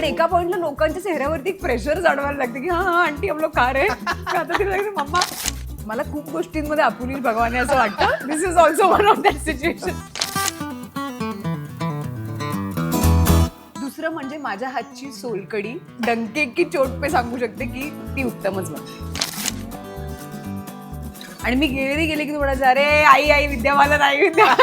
पण एका पॉइंटला लोकांच्या चेहऱ्यावरती एक प्रेशर जाणवायला लागते की हा आंटी हम लोग खा रहे आता तिला लागते मम्मा मला खूप गोष्टींमध्ये आपुली भगवान असं वाटतं. This is also one of that situation. दुसरं म्हणजे माझ्या हातची सोलकडी डंके की चोट पे सांगू शकते की ती उत्तमच बनते. आणि मी गेले की थोडंसं अरे आई विद्या मला नाही विद्या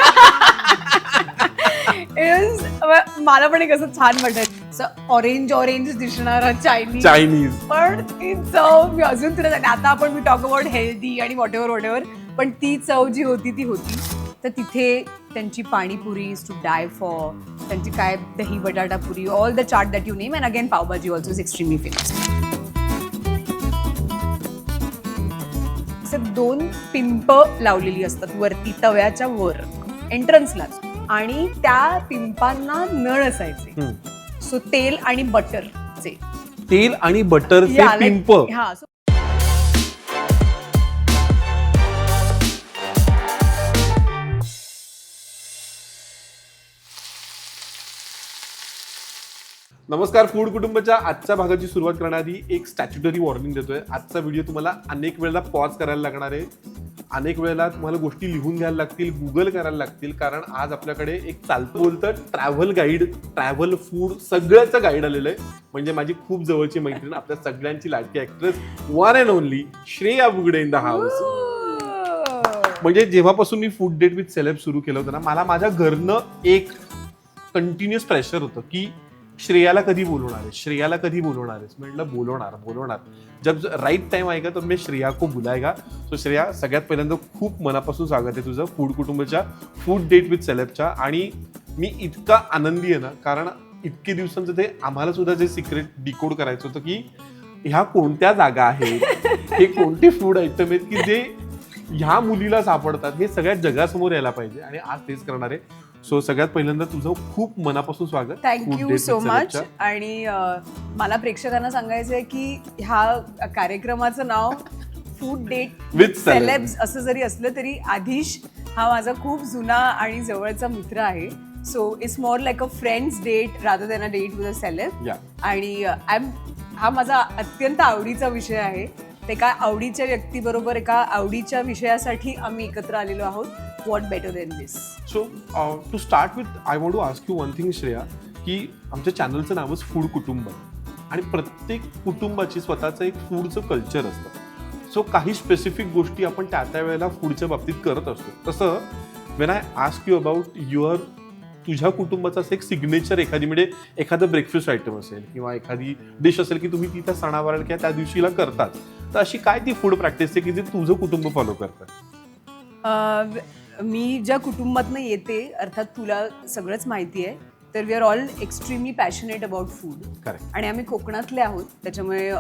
मला पण एक असं छान वाटत ऑरेंज दिसणारा चायनीज पण ती चव मी अजून तुला आता आपण मी टॉक अबाउट हेल्दी आणि वॉट एव्हर पण ती चव जी होती ती होती. तर तिथे त्यांची panipuri is to die for. त्यांची काय dahi batata puri all the chaat that you name and again pav bhaji also is extremely famous. दोन पिंप लावलेली असतात वरती तव्याच्या वर एंट्रन्सलाच आणि त्या पिंपांना नळ असायचे. सो तेल आणि बटरचे पिंप. हा नमस्कार. फूड कुटुंबाच्या आजच्या भागाची सुरुवात करण्याआधी एक स्टॅच्युटरी वॉर्निंग देतोय. आजचा व्हिडिओ तुम्हाला अनेक वेळेला पॉज करायला लागणार आहे. अनेक वेळेला तुम्हाला गोष्टी लिहून घ्यायला लागतील, गुगल करायला लागतील, कारण आज आपल्याकडे एक चालतं बोलतं ट्रॅव्हल गाईड, ट्रॅव्हल फूड सगळ्याचं गाईड आलेलं आहे. म्हणजे माझी खूप जवळची मैत्रीण, आपल्या सगळ्यांची लाडकी actress one and only Shreya Bugde in the house. म्हणजे जेव्हापासून मी फूड डेट विथ सेलेब सुरू केलं होतं ना, मला माझ्या घरनं एक कंटिन्युअस प्रेशर होतं की श्रेयाला कधी बोलवणार आहेस. म्हटलं बोलवणार जब राईट टाइम आएगा तो मैं श्रेया को बुलाएगा. सो श्रेया, सगळ्यात पहिल्यांदा खूप मनापासून स्वागत आहे तुझं फूड कुटुंबाच्या फूड डेट विथ सेलेबच्या. आणि मी इतका आनंदी आहे ना, कारण इतके दिवसांचं ते आम्हाला सुद्धा जे सिक्रेट डिकोड करायचं होतं की ह्या कोणत्या जागा आहेत, हे कोणते फूड आयटम आहेत की जे ह्या मुलीला सापडतात, हे सगळ्या जगासमोर यायला पाहिजे. आणि आज तेच करणार आहे. सो सगळ्यात पहिल्यांदा तुझं खूप मनापासून स्वागत. Thank you so much. आणि मला प्रेक्षकांना सांगायचं आहे की ह्या कार्यक्रमाचं नाव फूड डेट विथ सेलेब्स असं जरी असलं तरी आधीश हा माझा खूप जुना आणि जवळचा मित्र आहे. So it's more like a friends date rather than a date with a celeb. आणि हा माझा अत्यंत आवडीचा विषय आहे. एका आवडीच्या व्यक्तीबरोबर एका आवडीच्या विषयासाठी आम्ही एकत्र आलेलो आहोत. What better than this. So to start with I want to ask you one thing Shreya, की आमच्या चॅनलचं नावच फूड कुटुंब आणि प्रत्येक कुटुंबाची स्वतःचं एक फूडचं कल्चर असतं. सो काही स्पेसिफिक गोष्टी आपण त्या वेळेला फूडच्या बाबतीत करत असतो. तसं when I ask you about तुझ्या कुटुंबाचं असं एक सिग्नेचर एखादं ब्रेकफास्ट आयटम असेल किंवा एखादी डिश असेल की तुम्ही ती त्या सणावाराला किंवा त्या दिवशीला करतात, तर अशी काय ती फूड प्रॅक्टिस आहे की जे तुझं कुटुंब फॉलो करतं? मी ज्या कुटुंबातनं येते, अर्थात तुला सगळंच माहिती आहे, तर we are all extremely passionate about food. आणि आम्ही कोकणातले आहोत, त्याच्यामुळे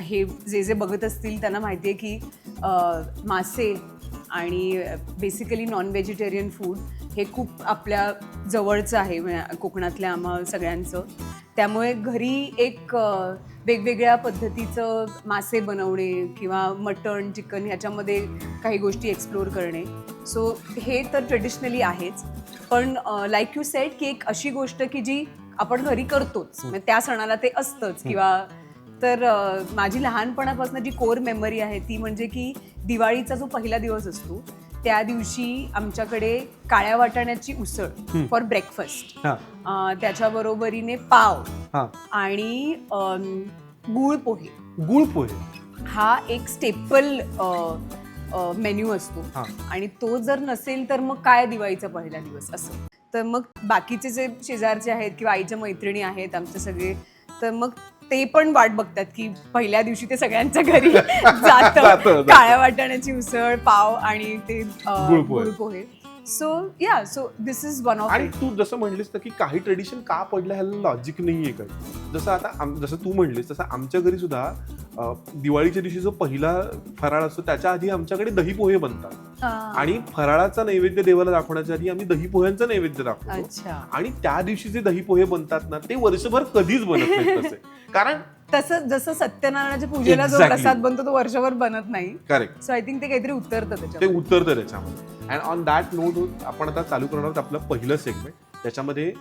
हे जे बघत असतील त्यांना माहिती आहे की मासे आणि बेसिकली नॉन व्हेजिटेरियन फूड हे खूप आपल्या जवळचं आहे कोकणातल्या आम्हा सगळ्यांचं. त्यामुळे घरी एक वेगवेगळ्या पद्धतीचं मासे बनवणे किंवा मटण चिकन ह्याच्यामध्ये काही गोष्टी एक्सप्लोअर करणे. सो हे तर ट्रेडिशनली आहेच, पण लाईक यू सेड की एक अशी गोष्ट की जी आपण घरी करतोच, त्या सणाला ते असतंच. किंवा तर माझी लहानपणापासून जी कोर मेमरी आहे ती म्हणजे की दिवाळीचा जो पहिला दिवस असतो त्या दिवशी आमच्याकडे काळ्या वाटाण्याची उसळ फॉर ब्रेकफास्ट, त्याच्या बरोबरीने पाव आणि गुळ पोहे हा एक स्टेपल मेन्यू असतो. आणि तो जर नसेल तर मग काय दिवाळीचा पहिला दिवस असं. तर मग बाकीचे जे शेजारचे आहेत किंवा आईच्या मैत्रिणी आहेत आमचे सगळे, तर मग ते पण वाट बघतात की पहिल्या दिवशी ते सगळ्यांच्या घरी जातं काळ्या वाटाण्याची उसळ, पाव आणि ते गुळ पोहे. So this is one of. आणि तू जसं म्हणलीस ना की काही ट्रेडिशन का पडलं ह्याला लॉजिक नाहीये काय. जसं तू म्हणलीस तसं आमच्या घरी सुद्धा दिवाळीच्या दिवशी जो पहिला फराळ असतो त्याच्या आधी आमच्याकडे दही पोहे बनतात. आणि फराळाचा नैवेद्य देवाला दाखवण्याच्या आधी आम्ही दही पोह्यांचं नैवेद्य दाखवतो. आणि त्या दिवशी जे दही पोहे बनतात ना ते वर्षभर कधीच बनत नाहीत तसे. कारण तसं जसं सत्यनारायणाच्या पूजेला जो प्रसाद बनतो तो वर्षभर बनत नाही. करेक्ट. सो आय थिंक ते काहीतरी उतरतं त्याच्यामध्ये. अँड ऑन दॅट नोट आपण आता चालू करणार आहोत आपलं पहिलं सेगमेंट त्याच्यामध्ये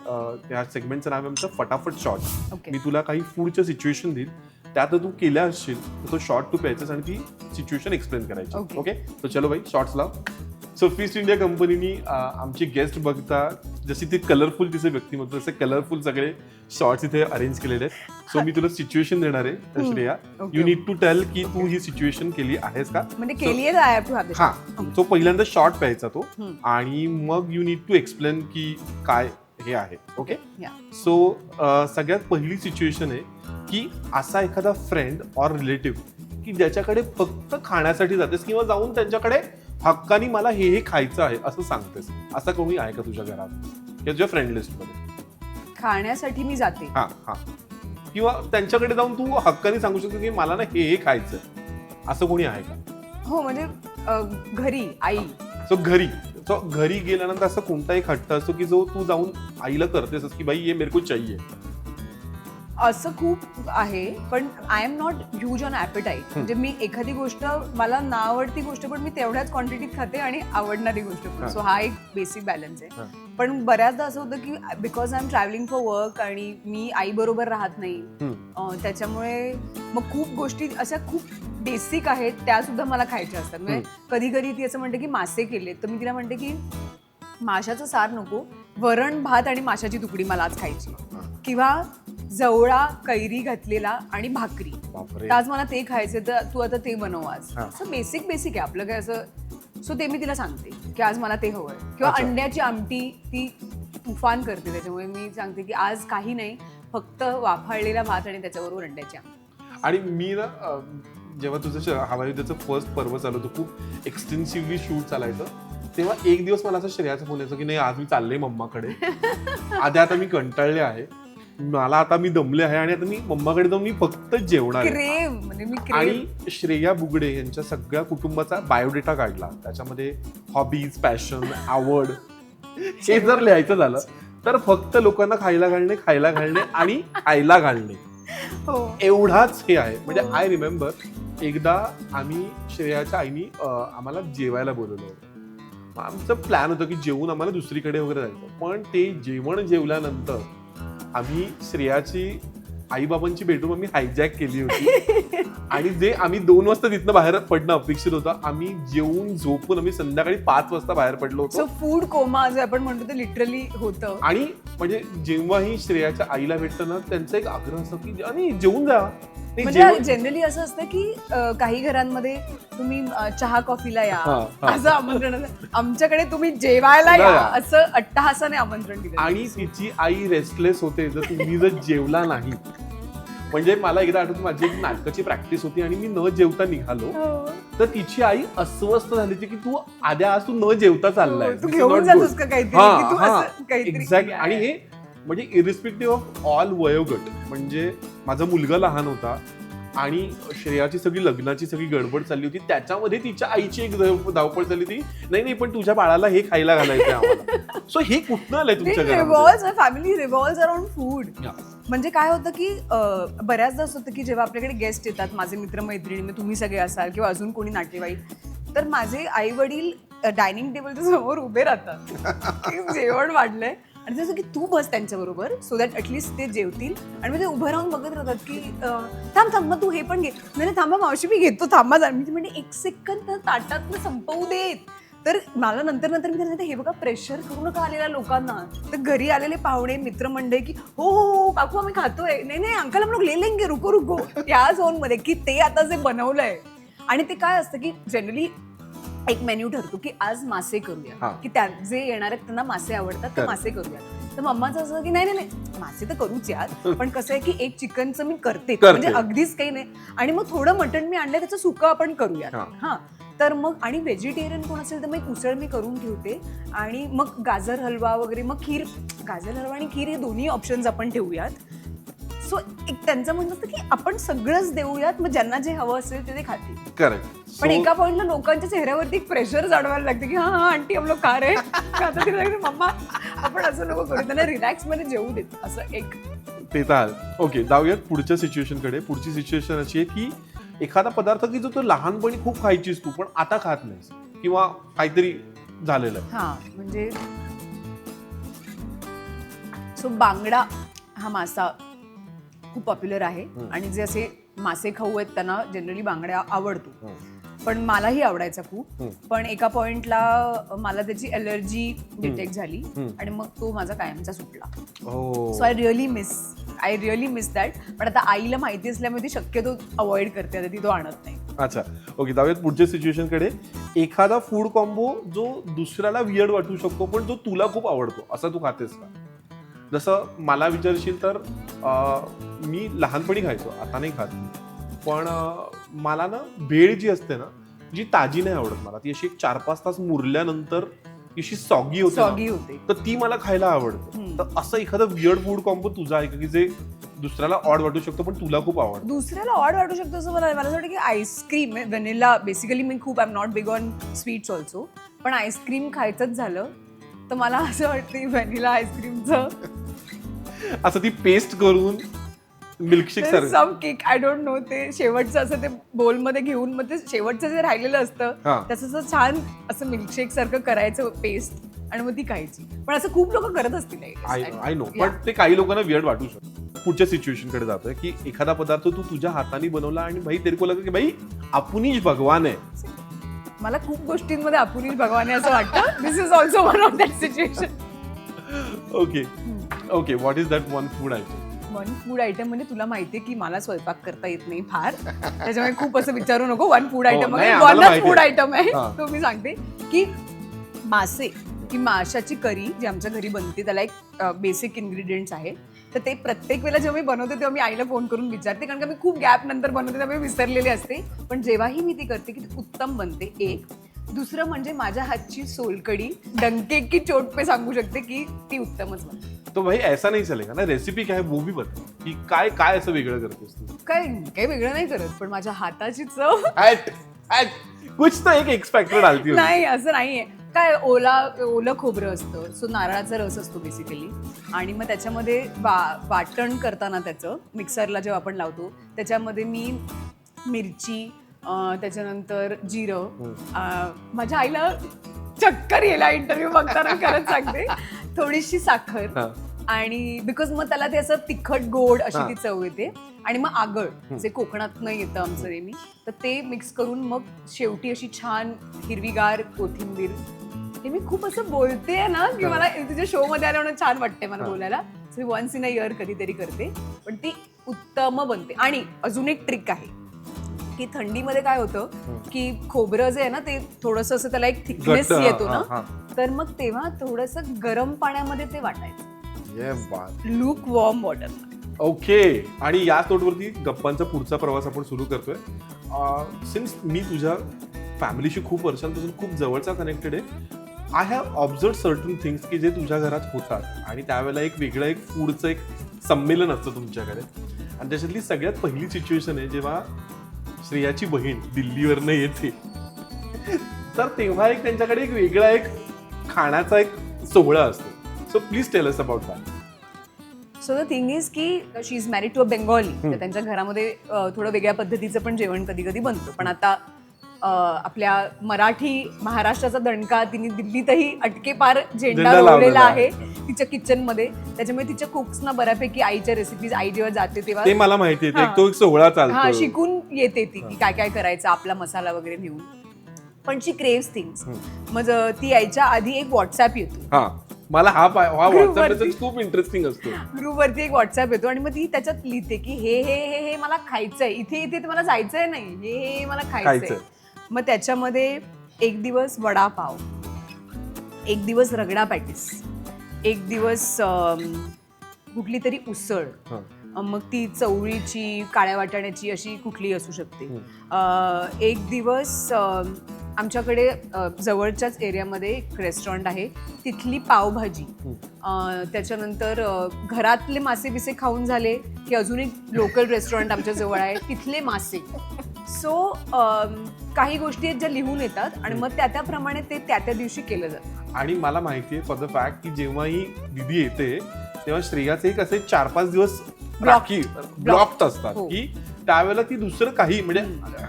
त्या सेगमेंटचं नाव आहे आमचं फटाफट शॉर्ट. ओके. मी तुला काही फूडचं सिच्युएशन देईल, त्यात तू केल्या असशील तर तो शॉर्ट तू प्यायचास आणि ती सिच्युएशन एक्सप्लेन करायची. Okay. ओके, तर चलो भाई शॉर्ट्स लाव. सो फीस्ट इंडिया कंपनीनी आमची गेस्ट बघता जशी ती कलरफुल तिचे व्यक्तिमत्व तसे कलरफुल सगळे शॉर्ट्स इथे अरेंज केलेले आहेत. सो मी तुला सिच्युएशन देणार आहे Shreya. Okay. You need to tell की तू ही सिच्युएशन केली आहेस का. म्हणजे केली आहे, आय हॅव टू हॅव हा, तो पहिल्यांदा शॉर्ट प्यायचा तो हम्म. आणि मग यू नीड टू एक्सप्लेन की काय हे आहे. ओके, या. सो सगळ्यात पहिली सिच्युएशन आहे की असा एखादा फ्रेंड ऑर रिलेटिव्ह की ज्याच्याकडे फक्त खाण्यासाठी जातेस किंवा जाऊन त्यांच्याकडे हक्कानी मला हे खायचं आहे असं सांगतेस, असं कोणी आहे का तुझ्या घरात किंवा तुझ्या फ्रेंड लिस्ट मध्ये? खाण्यासाठी मी जाते. हा हा, किंवा त्यांच्याकडे जाऊन तू हक्कानी सांगू शकतो की मला ना हे खायचं, असं कोणी आहे का? हो, म्हणजे घरी आई. सो घरी गेल्यानंतर असं कोणता एक हट्ट असतो की जो तू जाऊन आईला करतेस की बाई ये मेरे को चाहिए? असं खूप आहे, पण I am not huge on appetite. म्हणजे मी एखादी गोष्ट मला ना आवडती गोष्ट पण मी तेवढ्याच क्वांटिटीत खाते आणि आवडणारी गोष्ट पण. सो हा एक बेसिक बॅलन्स आहे. पण बऱ्याचदा असं होतं की because I am travelling for work आणि मी आई बरोबर राहत नाही, त्याच्यामुळे मग खूप गोष्टी अशा खूप बेसिक आहेत त्या सुद्धा मला खायच्या असतात. म्हणजे कधी कधी ती असं म्हणते की मासे केले तर मी तिला म्हणते की माशाचं सार नको, वरण भात आणि माशाची तुकडी मला आज खायची, किंवा जवळा कैरी घातलेला आणि भाकरी, तर आज मला ते खायचं तर तू आता ते बनव आज. असं बेसिक आहे आपलं काय असं. सो ते मी तिला सांगते की आज मला ते हवंय, किंवा अंड्याची आमटी ती तुफान करते, त्याच्यामुळे मी सांगते की आज काही नाही, फक्त वाफाळलेला भात आणि त्याच्याबरोबर अंड्याची आमटी. आणि मी ना जेव्हा तुझं हवायुद्धाचं फर्स्ट पर्व चालू होतं, खूप एक्सटेन्सिव्हली शूट चालायचं, तेव्हा एक दिवस मला असं श्रेयाचा फोन यायचा की नाही आज मी चालले मम्माकडे, आधी आता मी कंटाळले आहे, मला आता मी दमले आहे आणि आता मी मम्माकडे जाऊन मी फक्त जेवणार आहे. म्हणजे आणि श्रेया बुगडे यांच्या सगळ्या कुटुंबाचा बायोडेटा काढला, त्याच्यामध्ये हॉबीज, पॅशन, आवड हे जर लिहायचं झालं तर फक्त लोकांना खायला घालणे आणि खायला घालणे एवढाच हे आहे. म्हणजे आय रिमेंबर एकदा आम्ही श्रेयाच्या आईनी आम्हाला जेवायला बोलवलं. आमचं प्लॅन होतं की जेवून आम्हाला दुसरीकडे वगैरे जायचं, पण ते जेवण जेवल्यानंतर आम्ही श्रेयाची आईबाबांची बेडरूम आम्ही हायजॅक केली होती आणि जे आम्ही 2 वाजता तिथनं बाहेर पडणं अपेक्षित होतं, आम्ही जेवून झोपून आम्ही संध्याकाळी 5 वाजता बाहेर पडलो होतो. सो फूड कोमा जे आपण म्हणतो ते लिटरली होतं. आणि म्हणजे जेव्हाही श्रेयाच्या आईला भेटतं ना, त्यांचा एक आग्रह असतो की आणि जेवून जा. म्हणजे जनरली असं असतं की काही घरांमध्ये तुम्ही चहा कॉफीला या असं आमंत्रण असतं, आमच्याकडे तुम्ही जेवायला या असं अट्टहासाने आमंत्रण दिलं. आणि तिची आई रेस्टलेस होते जर तुम्ही जर जेवला नाही. म्हणजे मला एकदा आठवतं, माझी एक नाटकाची प्रॅक्टिस होती आणि मी न जेवता निघालो, तर तिची आई अस्वस्थ झाली होती की तू आद्या आज तू न जेवता चाललाय, तू घेऊन जातोस का काहीतरी. एक्झॅक्ट. आणि हे म्हणजे इरिस्पेक्टिव्ह ऑफ ऑल वयोगट, म्हणजे माझा मुलगा लहान होता आणि श्रेयाची सगळी लग्नाची सगळी गडबड चालली होती, त्याच्यामध्ये तिच्या आईची एक धावपळ झाली होती, नाही पण तुझ्या बाळाला हे खायला घालायचं आम्हाला. सो हे कुठनं आलंय तुमच्या घरात? Family revolves around food. म्हणजे काय होतं की बऱ्याचदा असं होतं की जेव्हा आपल्याकडे गेस्ट येतात, माझे मित्रमैत्रिणी, तुम्ही सगळे असाल किंवा अजून कोणी नातेवाईक, तर माझे आई वडील डायनिंग टेबलच्या समोर उभे राहतात की जेवण वाढलंय आणि जसं की तू बस त्यांच्याबरोबर, सो दॅट ॲटलिस्ट ते जेवतील. आणि मग ते उभं राहून बघत राहतात की थांब मग तू हे पण घे, नाही थांबा मावशी मी घेतो, थांबा जा. मी म्हणजे 1 सेकंद ताटातनं संपवू देत. तर मला नंतर मी त्यांना हे बघा प्रेशर करू नका आलेल्या लोकांना. तर घरी आलेले पाहुणे मित्रमंडळी की हो काकू आम्ही खातोय, नाही अंकल हम लोग ले लेंगे, रुको या झोन मध्ये की ते आता जे बनवलंय. आणि ते काय असतं की जनरली एक मेन्यू ठरतो की आज मासे करूया, की त्या जे येणार आहेत त्यांना मासे आवडतात तर मासे करूया. तर मम्माचं असं की नाही मासे तर करूच यार, पण कसं आहे की एक चिकनचं मी करते म्हणजे अगदीच काही नाही, आणि मग थोडं मटण मी आणलंय त्याचं सुकं आपण करूया. हा, तर मग आणि व्हेजिटेरियन कोण असेल तर मग उसळ मी करून ठेवते, आणि मग गाजर हलवा वगैरे, मग खीर, गाजर हलवा आणि खीर हे दोन्ही ऑप्शन्स आपण ठेवूयात. सो एक त्यांचं म्हणणं असतं की आपण सगळंच देऊयात, मग ज्यांना जे हवं असेल ते खातील. करेक्ट. पण एका पॉइंटला लोकांच्या चेहऱ्यावरती एक प्रेशर जाणवायला लागते की हा आंटी हम लोग खा रहे, आता तिला लागते मम्मा आपण असं नको करू, त्यांना रिलॅक्स मध्ये जेवू देत. असं एक ते तर. ओके, जाऊयात पुढच्या सिच्युएशन कडे. पुढची सिच्युएशन अशी आहे की एखादा पदार्थ की जो तो लहानपणी खूप खायचीस तू पण आता खात नाहीस, किंवा काहीतरी झालेलं. हा, म्हणजे सो बांगडा हा मासा खूप पॉप्युलर आहे आणि जे असे मासे खाऊ आहेत त्यांना जनरली बांगडा आवडतो. पण मलाही आवडायचा खूप. पण एका पॉइंटला मला त्याची अलर्जी डिटेक्ट झाली आणि मग तो माझा कायमचा सुटला. So I really miss that. पण आता आईला माहिती असल्यामुळे ती शक्यतो अवॉइड करते, आता ती तो आणत नाही. अच्छा, ओके. जाऊयात पुढच्या सिच्युएशन कडे. एखादा फूड कॉम्बो जो दुसऱ्याला वियर्ड वाटू शकतो पण जो तुला खूप आवडतो, असं तू खातेस का? जसं मला विचारशील तर मी लहानपणी खायचो, आता नाही खात. पण मला ना भेळ जी असते ना, जी ताजी नाही आवडत मला. ती अशी 4-5 तास मुरल्यानंतर अशी सॉगी होते, तर ती मला खायला आवडते. तर असं एखादं वियर्ड फूड कॉम्बो तुझा आहे का की जे दुसऱ्याला ऑड वाटू शकतो पण तुला खूप आवडतं? दुसऱ्याला ऑड वाटू शकतो असं मला असं वाटतं की आईस्क्रीम व्हॅनिला. बेसिकली मी खूप I am not big on sweets also, पण आईस्क्रीम खायचंच झालं तर मला असं वाटतं व्हॅनिला आईस्क्रीमचं असं ती पेस्ट करून मिल्कशेक सारखं सम केक आय डोंट नो, ते शेवटचं असं ते बोलमध्ये घेऊन मग ते शेवटचं जे राहिलेलं असतं त्याचं असं छान असं मिल्कशेक सारखं करायचं पेस्ट आणि मग ती खायची. पण असं खूप लोक करत असतील. आय नो, पण ते काही लोकांना वियर्ड वाटू शकतं. पुढच्या सिच्युएशन कडे जातोय की एखादा पदार्थ तू तुझ्या हाताने बनवला आणि भाई तेरे को लगा की भाई आपुनीच भगवान आहे. मला खूप गोष्टींमध्ये आपुनीच भगवान आहे असं वाटतं. This is also one of that situation. Okay, what is that one food item? One food item म्हणजे तुला माहितीये की मला स्वयंपाक करता येत नाही फार, त्याच्यामुळे खूप असं विचारू नको. वन फूड आयटम वनच फूड आयटम आहे तो मी सांगते की मासे की माशाची करी जी आमच्या घरी बनते त्याला एक बेसिक इन्ग्रेडियंट्स आहे. तर ते प्रत्येक वेळेला जेव्हा मी बनवते तेव्हा मी आईला फोन करून विचारते, कारण का मी खूप गॅप नंतर बनवते त्यामुळे विसरलेली असते. पण जेव्हाही मी ती करते की ती उत्तम बनते. एक दुसरं म्हणजे माझ्या हातची सोलकडी डंके की चोट पे सांगू शकते की ती उत्तमच बनते. तो भाई ऐसा नहीं चलेगा ना, रेसिपी क्या है वो भी बता की काय काय असं वेगळं करतेस तू? काही वेगळं नाही करत, पण माझ्या हाताची चव कुछ तो एक एक्स फॅक्टर डालती होती. नाही असं नाहीये. काय ओलं खोबरं असतं, सो नारळाचा रस असतो बेसिकली, आणि मग त्याच्यामध्ये वाटण करताना त्याचं मिक्सरला जेव्हा आपण लावतो त्याच्यामध्ये मी मिरची, त्याच्यानंतर जिरं, माझ्या आईला चक्कर येला इंटरव्ह्यू बघताना खरंच सांगते, थोडीशी साखर आणि बिकॉज मग त्याला ते असं तिखट गोड अशी ती चव येते. आणि मग आगळ जे कोकणातनं येतं आमचं नेहमी, तर ते मिक्स करून मग शेवटी अशी छान हिरवीगार कोथिंबीर. हे मी खूप असं बोलते ना की मला तुझ्या शो मध्ये आल्यावर छान वाटते मला बोलायला. वन्स इन अ इयर कधीतरी करते, पण ती उत्तम बनते. आणि अजून एक ट्रिक आहे की थंडीमध्ये काय होतं की खोबरं जे आहे ना ते थोडंसं असं त्याला एक थिकनेस येतो ना, तर मग तेव्हा थोडंसं गरम पाण्यामध्ये ते वाटायचं, लूक वॉर्म वॉटर. ओके, आणि या नोटवरती गप्पांचा पुढचा प्रवास आपण सुरू करतोय. सिन्स मी तुझ्या फॅमिलीशी खूप वर्षांपासून खूप जवळचा कनेक्टेड आहे, I have observe certain things की जे तुझ्या घरात होतात, आणि त्यावेळेला एक वेगळं एक फूडचं एक संमेलन असतं तुमच्याकडे. आणि त्याच्यातली सगळ्यात पहिली सिच्युएशन आहे जेव्हा श्रेयाची बहीण दिल्लीवरनं येते, तर तेव्हा एक त्यांच्याकडे एक वेगळा एक खाण्याचा एक सोहळा असतो. So please tell us about that. So the thing is की she is married to a Bengali, तर त्यांच्या घरामध्ये थोडं वेगळ्या पद्धतीचं पण जेवण कधी कधी बनतं. पण आता आपल्या मराठी महाराष्ट्राचा दणका तिने दिल्लीतही अटकेपार झेंडा लावलेला आहे तिच्या किचन मध्ये. त्याच्यामुळे तिच्या कुक्सना बऱ्यापैकी आईच्या रेसिपीज आई जेव्हा जाते तेव्हा ते मला माहिती आहे, तो एक सोहळा चालतो, शिकून येते ती की काय काय करायचं, आपला मसाला वगैरे नेऊन. पण शी क्रेव्स थिंग्स. मग ती यायच्या आधी एक व्हॉट्सअप येतो, मला हा व्हॉट्सअप मेसेज खूप इंटरेस्टिंग असतो. ग्रुपवरती एक व्हॉट्सअप येतो आणि मग ती त्याच्यात लिहिते की हे हे हे हे मला खायचंय, इथे इथे मला जायचंय नाही, हे हे मला खायचंय. मग त्याच्यामध्ये एक दिवस वडापाव, एक दिवस रगडा पॅटीस, एक दिवस कुठली तरी उसळ, मग ती चवळीची काळ्या वाटाण्याची अशी कुठली असू शकते. एक दिवस आमच्याकडे जवळच्याच एरियामध्ये एक रेस्टॉरंट आहे, तिथली पावभाजी. त्याच्यानंतर घरातले मासे बिसे खाऊन झाले की अजून एक लोकल रेस्टॉरंट आमच्या जवळ आहे, तिथले मासे. सो काही गोष्टी आहेत ज्या लिहून येतात आणि मग त्याप्रमाणे ते त्या दिवशी केलं जातं. आणि मला माहितीये फॉर द फॅक्ट की जेव्हा ही दिदी येते तेव्हा श्रेयाचे एक असे 4-5 दिवस ब्लॉक्ड असतात की त्यावेळेला ती दुसरं काही, म्हणजे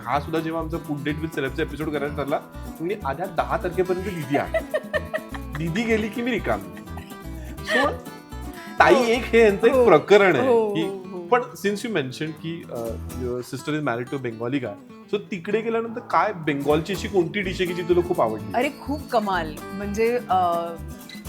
हा सुद्धा जेव्हा आमचा फूड डेट विथ सेलेब्सचा एपिसोड करायचा ठरला, म्हणजे आधी 10 तारखेपर्यंत दिदी आहे, दिदी गेली की मी रिकामी. सो ताई एक हे यांचं एक हो. प्रकरण आहे हो, की हो. पण सिन्स यू मेन्शन की your sister is married to Bengali guy, so तिकडे गेल्यानंतर काय बेंगॉलची अशी कोणती डिश आहे की जी तुला खूप आवडली? अरे खूप कमाल, म्हणजे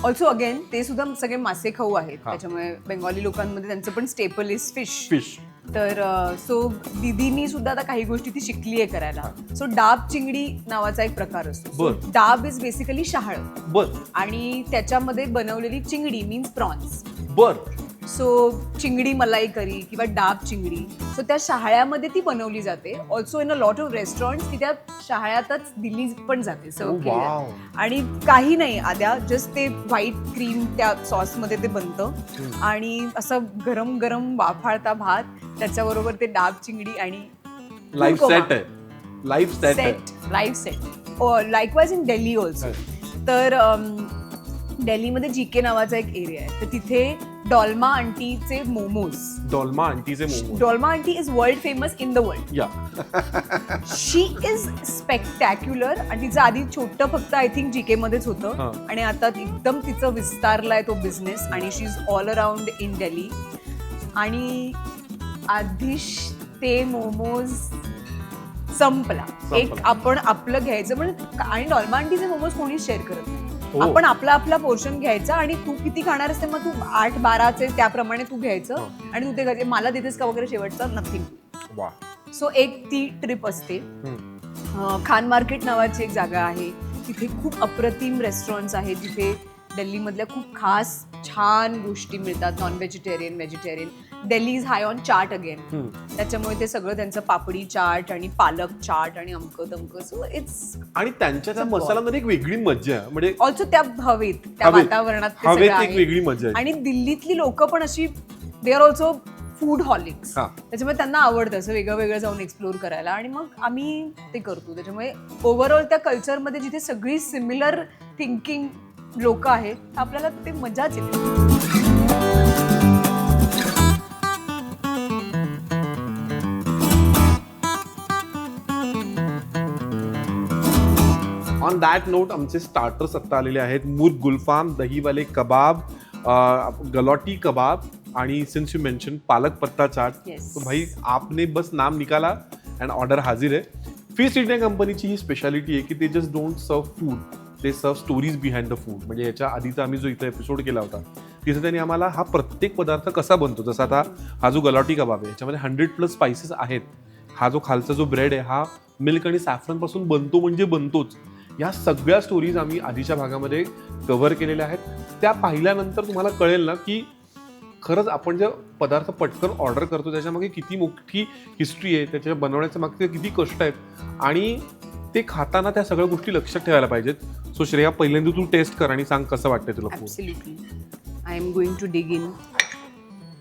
ऑल्सो अगेन ते सुद्धा सगळे मासे खाऊ आहेत, हा. त्याच्यामुळे बेंगॉली लोकांमध्ये त्यांचं पण स्टेपल इज फिश. तर सो दीदीनी सुद्धा आता काही गोष्टी ती शिकली आहे करायला. सो डाब चिंगडी नावाचा एक प्रकार असतो. So, बर. डाब इज बेसिकली शहाळ बर आणि त्याच्यामध्ये बनवलेली चिंगडी मीन्स प्रॉन्स. बर सो चिंगडी मलाई करी किंवा डाब चिंगडी, सो त्या शहाळ्यामध्ये ती बनवली जाते. Also in a lot of restaurant ती त्या शहाळ्यातच दिली पण जाते सर्व Oh, wow. आणि काही नाही आद्या, जस्ट ते व्हाईट क्रीम त्या सॉसमध्ये ते बनतं आणि असं गरम गरम वाफाळता भात, त्याच्याबरोबर ते डाब चिंगडी आणि लाईफ कुरकुमा. सेट आहे, लाईफ सेट आहे. Life set. Likewise in Delhi also. तर दिल्लीमध्ये जीके नावाचा एक एरिया आहे, तर तिथे डॉल्मा आंटीचे मोमोज. डॉल्मा आंटीचे momos. Dolma aunty is world famous in the world. या शी इज स्पेक्टॅक्युलर आणि तिचं आधी छोटं फक्त आय थिंक जीके मध्येच हा. होतं आणि आता एकदम तिचं विस्तारलाय तो बिझनेस आणि she is all around in Delhi. आणि आधीच ते मोमोज संपला. एक आपण आपलं घ्यायचं पण, आणि डॉल्मा आंटीचे मोमोज कोणीच शेअर करत नाही. हो. आपण आपला पोर्शन घ्यायचा आणि तू किती खाणार असते मग तू 8-12चे त्याप्रमाणे तू घ्यायचं आणि तू ते घ्यायचे. मला देतेस का वगैरे शेवटचं नथिंग. वा. सो एक ती ट्रिप असते. खान मार्केट नावाची एक जागा आहे, तिथे खूप अप्रतिम रेस्टॉरंट्स आहेत जिथे दिल्लीमधल्या खूप खास छान गोष्टी मिळतात, non vegetarian, vegetarian. Delhi is hi on chaat again, त्याच्यामुळे ते सगळं त्यांचं पापडी चाट आणि पालक चाट आणि अमकं तमकं. सो इट्स आणि त्यांच्या त्या मसाल्यामध्ये एक वेगळी मजा आहे, म्हणजे ऑल्सो त्या हवेत, त्या वातावरणात ते हवेत सगळं एक आहे. वेगळी मजा आहे. आणि दिल्लीतली लोक पण अशी दे आर ऑल्सो फूड हॉलिक्स, त्याच्यामुळे त्यांना आवडतं असं वेगळं वेगळं जाऊन एक्सप्लोर करायला आणि मग आम्ही ते करतो. त्याच्यामुळे ओव्हरऑल त्या कल्चरमध्ये जिथे सगळी सिमिलर थिंकिंग लोक आहेत, आपल्याला ते मजाच येते. ऑन दॅट नोट आमचे स्टार्टर्स आता आलेले आहेत. मुर्ग गुलफाम, दहीवाले कबाब, गलौटी कबाब आणि सिंस यू मेंशन पालक पत्ता चाट. Yes. तो भाई आपने बस नाम निकाला अँड ऑर्डर हाजिर आहे. फीस्ट इंडिया कंपनीची ही स्पेशालिटी आहे की ते जस्ट डोंट सर्व फूड, ते सर्व स्टोरीज बिहाइंड द फूड. म्हणजे याच्या आधीचा आम्ही जो इथं एपिसोड केला होता तिथे त्यांनी आम्हाला हा प्रत्येक पदार्थ कसा बनतो, जसा आता हा जो गलौटी कबाब आहे याच्यामध्ये 100+ स्पायसेस आहेत. हा जो खालचा जो ब्रेड आहे हा मिल्क आणि सॅफ्रन पासून बनतो म्हणजे बनतोच. या सगळ्या स्टोरीज आम्ही आधीच्या भागामध्ये कव्हर केलेल्या आहेत. त्या पाहिल्यानंतर तुम्हाला कळेल ना की खरंच आपण जे पदार्थ पटकन ऑर्डर करतो त्याच्यामागे किती मोठी हिस्ट्री आहे, त्याच्या बनवण्याच्या मागे किती कष्ट आहेत आणि ते खाताना त्या सगळ्या गोष्टी लक्षात ठेवायला पाहिजेत. सो श्रेया, पहिल्यांदा तू टेस्ट कर आणि सांग कसं वाटतंय तुला food. Absolutely. I am going to dig in.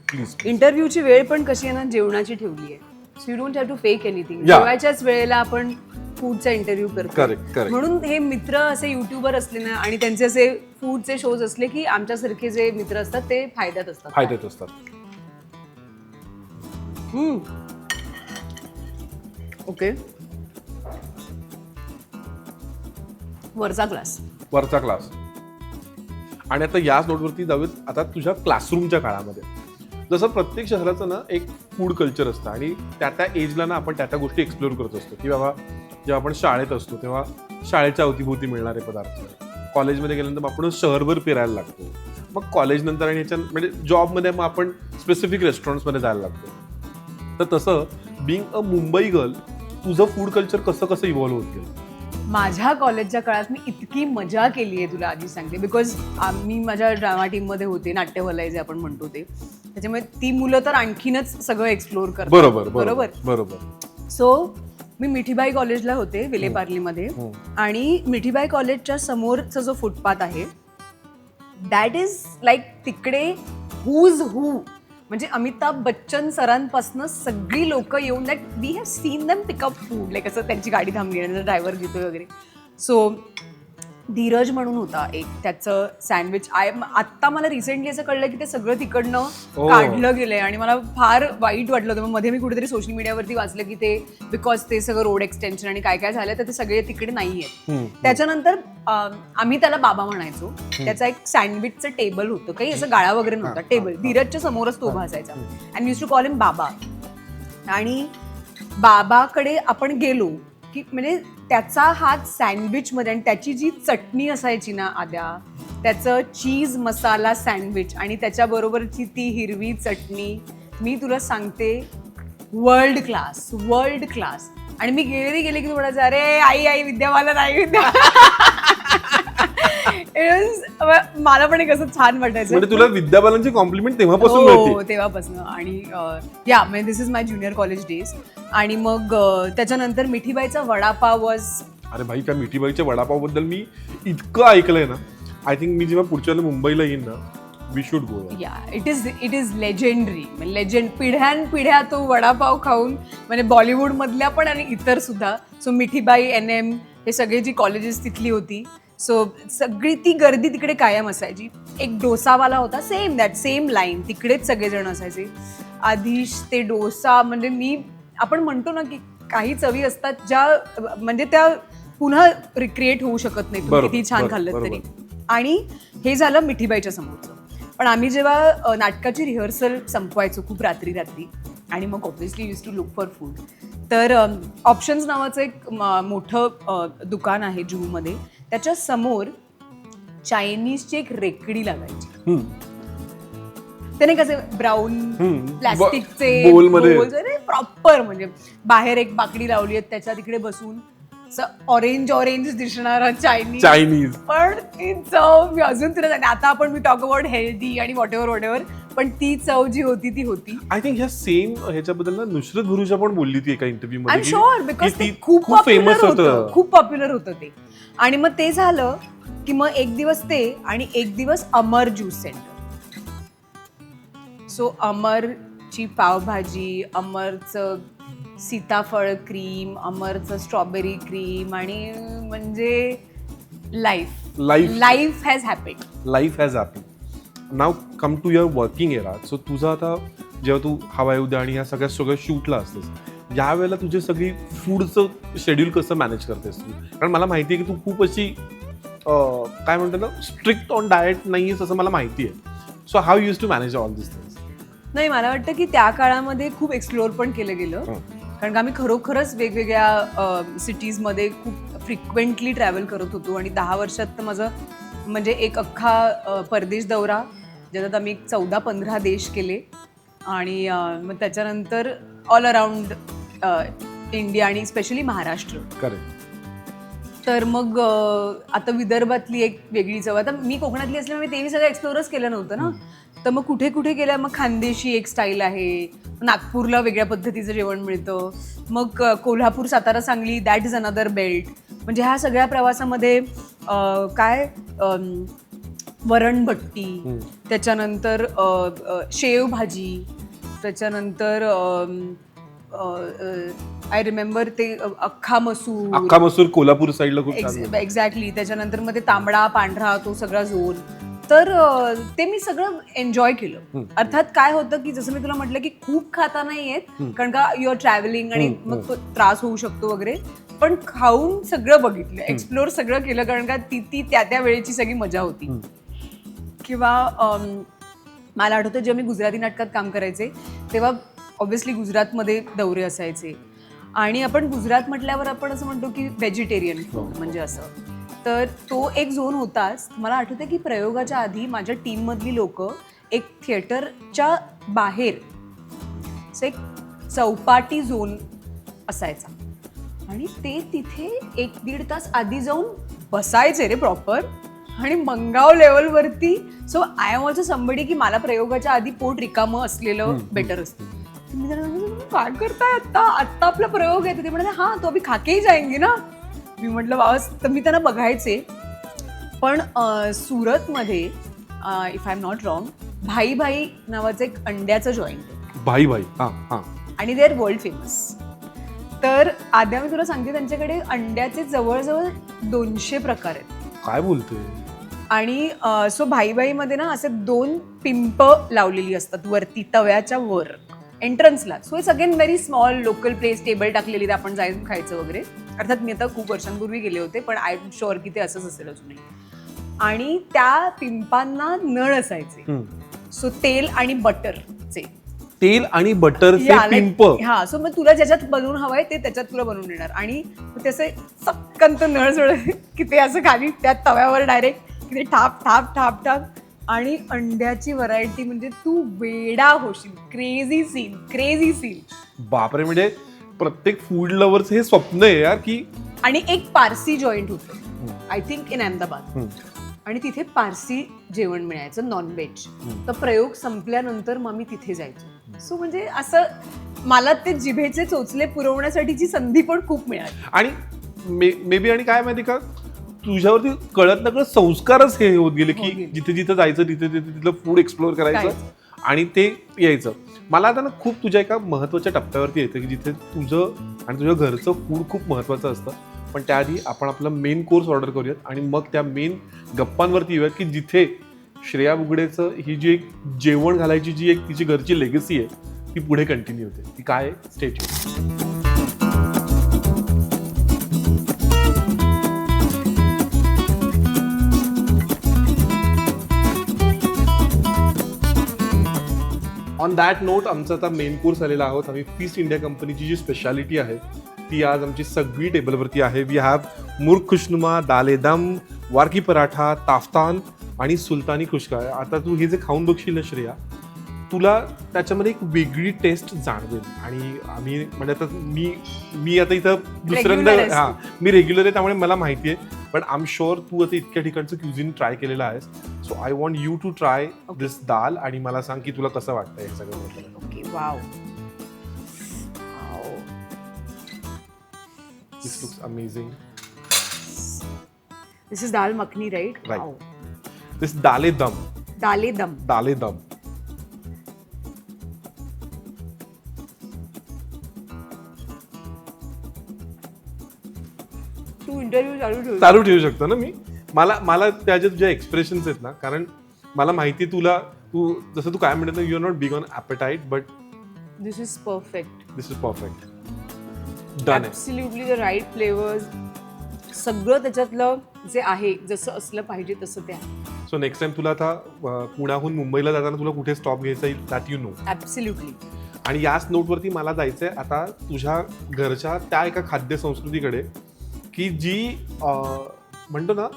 Please. इंटरव्ह्यूची वेळ पण कशी आहे ना जेवणाची ठेवली आहे. So you don't have to fake anything. Yeah. जेवायच्याच वेळेला आपण फूडचा इंटरव्ह्यू करतो. करेक्ट. म्हणून हे मित्र असे युट्यूबर असले ना आणि त्यांचे असे फूडचे शोज असले की आमच्यासारखे जे मित्र असतात ते फायद्यात असतात. फायद्यात असतात. ओके, वरचा क्लास. वरचा क्लास. आणि आता याच नोटवरती जाऊयात आता तुझ्या क्लासरूमच्या काळामध्ये. जसं प्रत्येक शहराचं ना एक फूड कल्चर असतं आणि त्या एजला ना आपण त्या गोष्टी एक्सप्लोर करत असतो की बाबा जेव्हा आपण शाळेत असतो तेव्हा शाळेच्या अवतीभोवती मिळणारे पदार्थ, कॉलेजमध्ये गेल्यानंतर मग आपण शहरभर फिरायला लागतो, मग कॉलेज नंतर आणि ह्याच्या म्हणजे जॉबमध्ये मग आपण स्पेसिफिक रेस्टॉरंट्समध्ये जायला लागतो. तर तसं बिंग अ मुंबई गर्ल तुझं फूड कल्चर कसं इव्हॉल्व्ह होत गेलं? माझ्या कॉलेजच्या काळात मी इतकी मजा केली आहे तुला आधी सांगते, बिकॉज आम्ही माझ्या ड्रामा टीममध्ये होते, नाट्यवलय जे आपण म्हणतो ते. त्याच्यामुळे ती मुलं तर आणखीनच सगळं एक्सप्लोर करतात. बरोबर. सो मी मिठीबाई कॉलेजला होते विलेपार्लीमध्ये आणि मिठीबाई कॉलेजच्या समोरचा जो फुटपाथ आहे दॅट इज लाईक तिकडे हुज हू, म्हणजे अमिताभ बच्चन सरांपासून सगळी लोक येऊन that we have seen them pick up food, like असं त्यांची गाडी थांबली आणि ड्रायव्हर घेतोय वगैरे. सो धीरज म्हणून होता एक, त्याचं सँडविच आत्ता मला रिसेंटली असं कळलं की ते सगळं तिकडनं काढलं गेलंय आणि मला फार वाईट वाटलं होतं. मध्ये मी कुठेतरी सोशल मीडियावरती वाचलं की ते बिकॉज ते सगळं रोड एक्सटेन्शन आणि काय काय झालं तर ते सगळे तिकडे नाहीये. त्याच्यानंतर आम्ही त्याला बाबा म्हणायचो. त्याचा एक सँडविचचं टेबल होतं, काही असं गाळा वगैरे नव्हता, टेबल धीरजच्या समोरच तो उभा असायचा अँड यूज टू कॉल हिम बाबा. आणि बाबाकडे आपण गेलो की म्हणजे त्याचा हात सँडविचमध्ये आणि त्याची जी चटणी असायची ना आद्या, त्याचं चीज मसाला सँडविच आणि त्याच्याबरोबरची ती हिरवी चटणी, मी तुला सांगते वर्ल्ड क्लास, वर्ल्ड क्लास. आणि मी गेले की थोडासा अरे आई विद्या मला नाही विद्या. मला पण एक असं छान वाटायचं. म्हणजे तुला विद्या बालनची कॉम्प्लिमेंट तेव्हापासून मिळते? तेव्हापासून. आणि या म्हणजे this is my junior college days. आणि मग त्याच्यानंतर मिठीबाईचा वडापाव वॉज, अरे भाई त्या मिठीबाईच्या वडापावबद्दल मी इतकं ऐकलंय ना. आय थिंक मी जेव्हा पुढच्या वेळेला मुंबईला येईन ना, वी शुड गो. या इट इज लेजेंडरी, लेजेंड. पिढ्यानपिढ्या तो वडापाव खाऊन म्हणजे बॉलिवूड मधल्या पण आणि इतर सुद्धा. सो मिठीबाई, NM हे सगळे जी कॉलेजेस तिथली होती, सो सगळी ती गर्दी तिकडे कायम असायची. एक डोसावाला होता, सेम लाईन, तिकडेच सगळेजण असायचे. आधीश ते डोसा म्हणजे आपण म्हणतो ना की काही चवी असतात ज्या म्हणजे त्या पुन्हा रिक्रिएट होऊ शकत नाही तुम्ही किती छान खाल्लं तरी. आणि हे झालं मिठीबाईच्या समोरचं. पण आम्ही जेव्हा नाटकाची रिहर्सल संपवायचो खूप रात्री आणि मग obviously use to look for food, तर ऑप्शन्स नावाचं एक मोठं दुकान आहे जुहूमध्ये. त्याच्या समोर चायनीजची एक रेकडी लागायची. त्याने कसे ब्राऊन प्लॅस्टिकचे प्रॉपर म्हणजे बाहेर एक बाकडी लावली आहे, त्याच्या तिकडे बसून ऑरेंज दिसणारा चायनीज. पण ती चव मी अजून तुला सांगते. आता आपण मी टॉक अबाउट हेल्दी आणि वॉट एव्हर, पण ती चव जी होती ती होती. आय थिंक ह्या सेम ह्याच्याबद्दल ना नुसरत भरूचा पण बोलली ती एका इंटरव्ह्यू मध्ये. आय एम शुअर, बिकॉज ते खूप फेमस होतं, खूप पॉप्युलर होतं ते. आणि मग ते झालं की मग एक दिवस ते आणि एक दिवस अमर ज्यूस सेंटर. सो अमरची पावभाजी, अमरचं सीताफळ क्रीम, अमरचं स्ट्रॉबेरी क्रीम आणि म्हणजे life has happened. Now come to your working era. So तुझं आता जेव्हा तू हवा येऊ द्या आणि ह्या सगळ्या शूटला असतेस, यावेळेला तुझी सगळी फूडचं शेड्यूल कसं मॅनेज करतेस तू? कारण मला माहिती आहे की तू खूप अशी काय म्हणतो ना, स्ट्रिक्ट ऑन डाएट नाही आहेस असं मला माहिती आहे. So how use to manage all this things? नाही, मला वाटतं की त्या काळामध्ये खूप एक्सप्लोअर पण केलं गेलं. कारण का आम्ही खरोखरच वेगवेगळ्या सिटीजमध्ये खूप फ्रिक्वेंटली ट्रॅव्हल करत होतो. आणि 10 वर्षात तर माझं म्हणजे एक अख्खा परदेश दौरा, ज्याच्यात आम्ही 14-15 देश केले. आणि मग त्याच्यानंतर ऑल अराउंड इंडिया आणि स्पेशली महाराष्ट्र. करेक्ट. तर मग आता विदर्भातली एक वेगळी चव. आता मी कोकणातली असल्यामुळे तेही सगळं एक्सप्लोरच केलं नव्हतं ना. तर मग कुठे कुठे गेल्या, मग खानदेशी एक स्टाईल आहे, नागपूरला वेगळ्या पद्धतीचं जेवण मिळतं, मग Kolhapur, Satara, Sangli, that is another belt. म्हणजे ह्या सगळ्या प्रवासामध्ये वरणभट्टी, त्याच्यानंतर शेव भाजी, त्याच्यानंतर आय रिमेंबर ते अख्खा मसूर कोल्हापूर साईडला खूप एक्झॅक्टली. त्याच्यानंतर मग ते तांबडा पांढरा तो सगळा झोन. तर ते मी सगळं एन्जॉय केलं. अर्थात काय होतं की जसं मी तुला म्हटलं की खूप खाता नाही येत, कारण का यू आर ट्रॅव्हलिंग आणि मग तो त्रास होऊ शकतो वगैरे. पण खाऊन सगळं बघितलं, एक्सप्लोर सगळं केलं, कारण का ती त्या वेळेची सगळी मजा होती. किंवा मला आठवतं जेव्हा मी गुजराती नाटकात काम करायचे तेव्हा ऑब्व्हियसली गुजरातमध्ये दौरे असायचे. आणि आपण गुजरात म्हटल्यावर आपण असं म्हणतो की व्हेजिटेरियन फूड म्हणजे असं. तर तो एक झोन होताच. मला आठवतं की प्रयोगाच्या आधी माझ्या टीममधली लोक एक थिएटरच्या बाहेर एक चौपाटी झोन असायचा आणि ते तिथे 1-1.5 तास आधी जाऊन बसायचे रे प्रॉपर. आणि मंगाव लेवलवरती. So I am also somebody की मला प्रयोगाच्या आधी पोट रिकामं असलेलं बेटर असतं. तुम्ही जरा काय करताय आत्ता आपला प्रयोग आहे. ते म्हणाले हां तो अभी खाकेही जाएंगे ना. मी म्हटलं वा. तर मी त्यांना बघायचे. पण सुरतमध्ये if I am not wrong, भाई नावाचं एक अंड्याचं जॉईंट आहे. भाई आणि दे आर वर्ल्ड फेमस. तर आद्या मी तुला सांगते त्यांच्याकडे अंड्याचे जवळजवळ 200 प्रकार आहेत. काय बोलते? आणि सो भाईभाईमध्ये ना असे 2 पिंप लावलेली असतात वरती तव्याच्या वर एंट्रन्सला. So it's again very small local place, table टाकलेली आपण जायचं खायचं वगैरे. अर्थात मी आता खूप वर्षांपूर्वी गेले होते, पण आय एम शुअर की ते असंच असेल अजूनही. आणि त्या पिंपांना नळ असायचे. सो तेल आणि बटरचे. तेल आणि बटरचे पिंप. हा, सो मग तुला ज्याच्यात बनवून हवंय ते त्याच्यात तुला बनवून देणार. आणि ते असे चक्कन तो नळ सोड की ते असं खाली त्या तव्यावर डायरेक्ट की ते ठाप ठाप ठाप ठाप. आणि अंड्याची व्हरायटी म्हणजे तू वेडा होशील. Crazy scene. बापरे, म्हणजे प्रत्येक फूड लव्हरचं हे स्वप्न आहे यार की. आणि एक पारसी जॉईंट होतं आय थिंक इन अहमदाबाद. आणि तिथे पारसी जेवण मिळायचं नॉनव्हेज. तर प्रयोग संपल्यानंतर मग मी तिथे जायचो. सो म्हणजे असं मला ते जिभेचे चोचले पुरवण्यासाठीची संधी पण खूप मिळाली. आणि मे बी आणि काय माहिती का, तुझ्यावरती कळत नकळत संस्कारच हे होत गेले की जिथे जिथे जायचं तिथे तिथलं फूड एक्सप्लोअर करायचं आणि ते यायचं. मला आता ना खूप तुझ्या एका महत्वाच्या टप्प्यावरती येतं की जिथे तुझं आणि तुझ्या घरचं फूड खूप महत्वाचं असतं. पण त्याआधी आपण आपला मेन कोर्स ऑर्डर करूयात आणि मग त्या मेन गप्पांवरती येऊयात की जिथे श्रेया बुगडेचं ही जी एक जेवण घालायची जी एक तिची घरची लेगसी आहे ती पुढे कंटिन्यू होते. ती काय stay tuned. On that note आमचा आता मेन कोर्स आलेला आहोत. आम्ही फीस्ट इंडिया कंपनीची जी स्पेशालिटी आहे ती आज आमची सगळी टेबलवरती आहे. वी हॅव मुर्ग खुशनुमा, दाल ए दम, वारकी पराठा, ताफ्तान आणि सुलतानी खुशका. आता तू हे जे खाऊन बघशील ना श्रेया, तुला त्याच्यामध्ये एक वेगळी टेस्ट जाणवेल. आणि आम्ही म्हणजे आता मी आता इथं दुसऱ्यांदा मी रेग्युलर आहे त्यामुळे मला माहिती आहे. पण आय एम शुअर तू आता इतक्या ठिकाणचं क्युझिन ट्राय केलेलं आहेस. So I want you to try this dal आणि मला सांग की तुला कसं वाटतं हे सगळं. Okay, wow. This looks amazing. This is dal makhni, right? Right. Wow. This dal e dum. Dal e dum. Dal e dum. Tu interview चालू ठेवू शकतो ना मी. मला त्याचे तुझ्या एक्सप्रेशन्स आहेत ना, कारण मला माहिती तुला तू जसं तू काय म्हणत you are not big on appetite but this is perfect. Done. Absolutely the right flavours. सगळं त्याच्यातलं जे आहे जसं असलं पाहिजे तसं ते आहे. सो नेक्स्ट टाइम तुला आता पुण्याहून मुंबईला जाताना तुला कुठे स्टॉप घ्यायचा येईल दॅट यू नो. ॲब्सोल्युटली. आणि याच नोटवरती मला जायचंय आता तुझ्या घरच्या त्या एका खाद्य संस्कृतीकडे की जी म्हणतो ना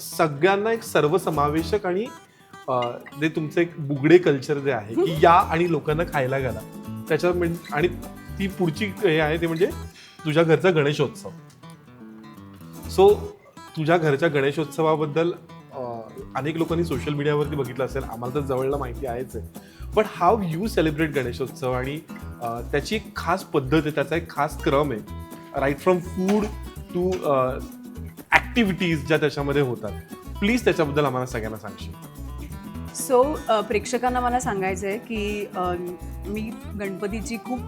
सगळ्यांना एक सर्वसमावेशक आणि जे तुमचं एक बुगडे कल्चर जे आहे की या आणि लोकांना खायला घाला त्याच्या आणि ती पुढची हे आहे ते म्हणजे तुझ्या घरचा गणेशोत्सव. सो तुझ्या घरच्या गणेशोत्सवाबद्दल अनेक लोकांनी सोशल मीडियावरती बघितलं असेल, आम्हाला तर जवळला माहिती आहेच आहे. But how you celebrate Ganeshotsav आणि त्याची एक खास पद्धत आहे, त्याचा एक खास क्रम आहे. Right from food to activities ज्या त्याच्यामध्ये होतात. प्लीज त्याच्याबद्दल आम्हाला सगळ्यांना सांगशील. सो प्रेक्षकांना मला सांगायचं आहे की मी गणपतीची खूप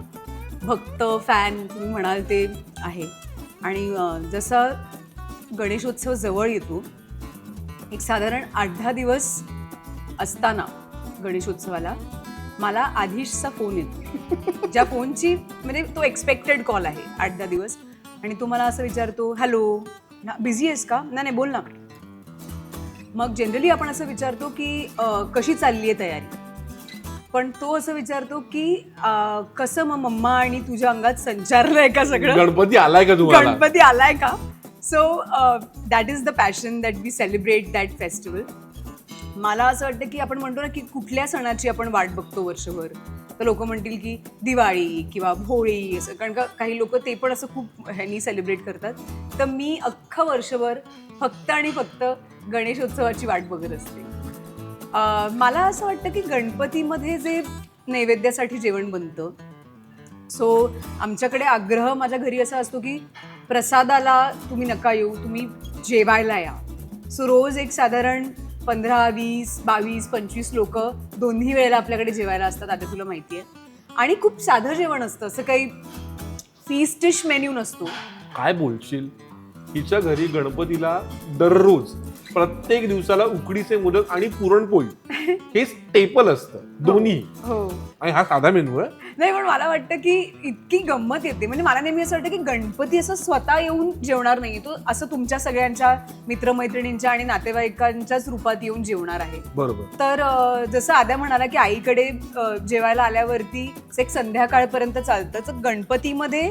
भक्त फॅन तुम्ही म्हणाल ते आहे. आणि जसा गणेशोत्सव जवळ येतो एक साधारण 8-10 दिवस असताना गणेशोत्सवाला मला आधीशचा फोन येतो ज्या फोनची म्हणजे तो एक्सपेक्टेड कॉल आहे 8-10 दिवस. आणि तो मला असं विचारतो, हॅलो बिझी आहेस का? नाही बोल ना. मग जनरली आपण असं विचारतो की कशी चालली आहे तयारी. पण तो असं विचारतो की कसं मग मम्मा आणि तुझ्या अंगात संचारलंय का सगळं? गणपती आलाय का तुम्हाला? गणपती आलाय का? So that is the passion that we celebrate that festival. मला असं वाटतं की आपण म्हणतो ना की कुठल्या सणाची आपण वाट बघतो वर्षभर, तर लोक म्हणतील की दिवाळी किंवा होळी असं, कारण का काही लोक ते पण असं खूप ह्यांनी सेलिब्रेट करतात. तर मी अख्खं वर्षभर फक्त आणि फक्त गणेशोत्सवाची वाट बघत असते. मला असं वाटतं की गणपतीमध्ये जे नैवेद्यासाठी जेवण बनतं, सो आमच्याकडे आग्रह माझ्या घरी असा असतो की प्रसादाला तुम्ही नका येऊ, तुम्ही जेवायला या. सो रोज एक साधारण 15, 20, 22, 25 लोक दोन्ही वेळेला आपल्याकडे जेवायला असतात. आता तुला माहिती आहे. आणि खूप साधं जेवण असतं, असं काही फीस्टिश मेन्यू नसतो. काय बोलशील? हिच्या घरी गणपतीला दररोज प्रत्येक दिवसाला उकडीचे मोदक आणि पुरणपोळी हे स्टेपल असतं दोन्ही. हो. आणि हा साधा मेनू आहे. नाही, पण मला वाटतं की इतकी गंमत येते. म्हणजे मला नेहमी असं वाटतं की गणपती असं स्वतः येऊन जेवणार नाही, तो असं तुमच्या सगळ्यांच्या मित्रमैत्रिणींच्या आणि नातेवाईकांच्याच रूपात येऊन जेवणार आहे. बरोबर. तर जसं आद्या म्हणाला की आईकडे जेवायला आल्यावरती एक संध्याकाळपर्यंत चालतं, तर गणपतीमध्ये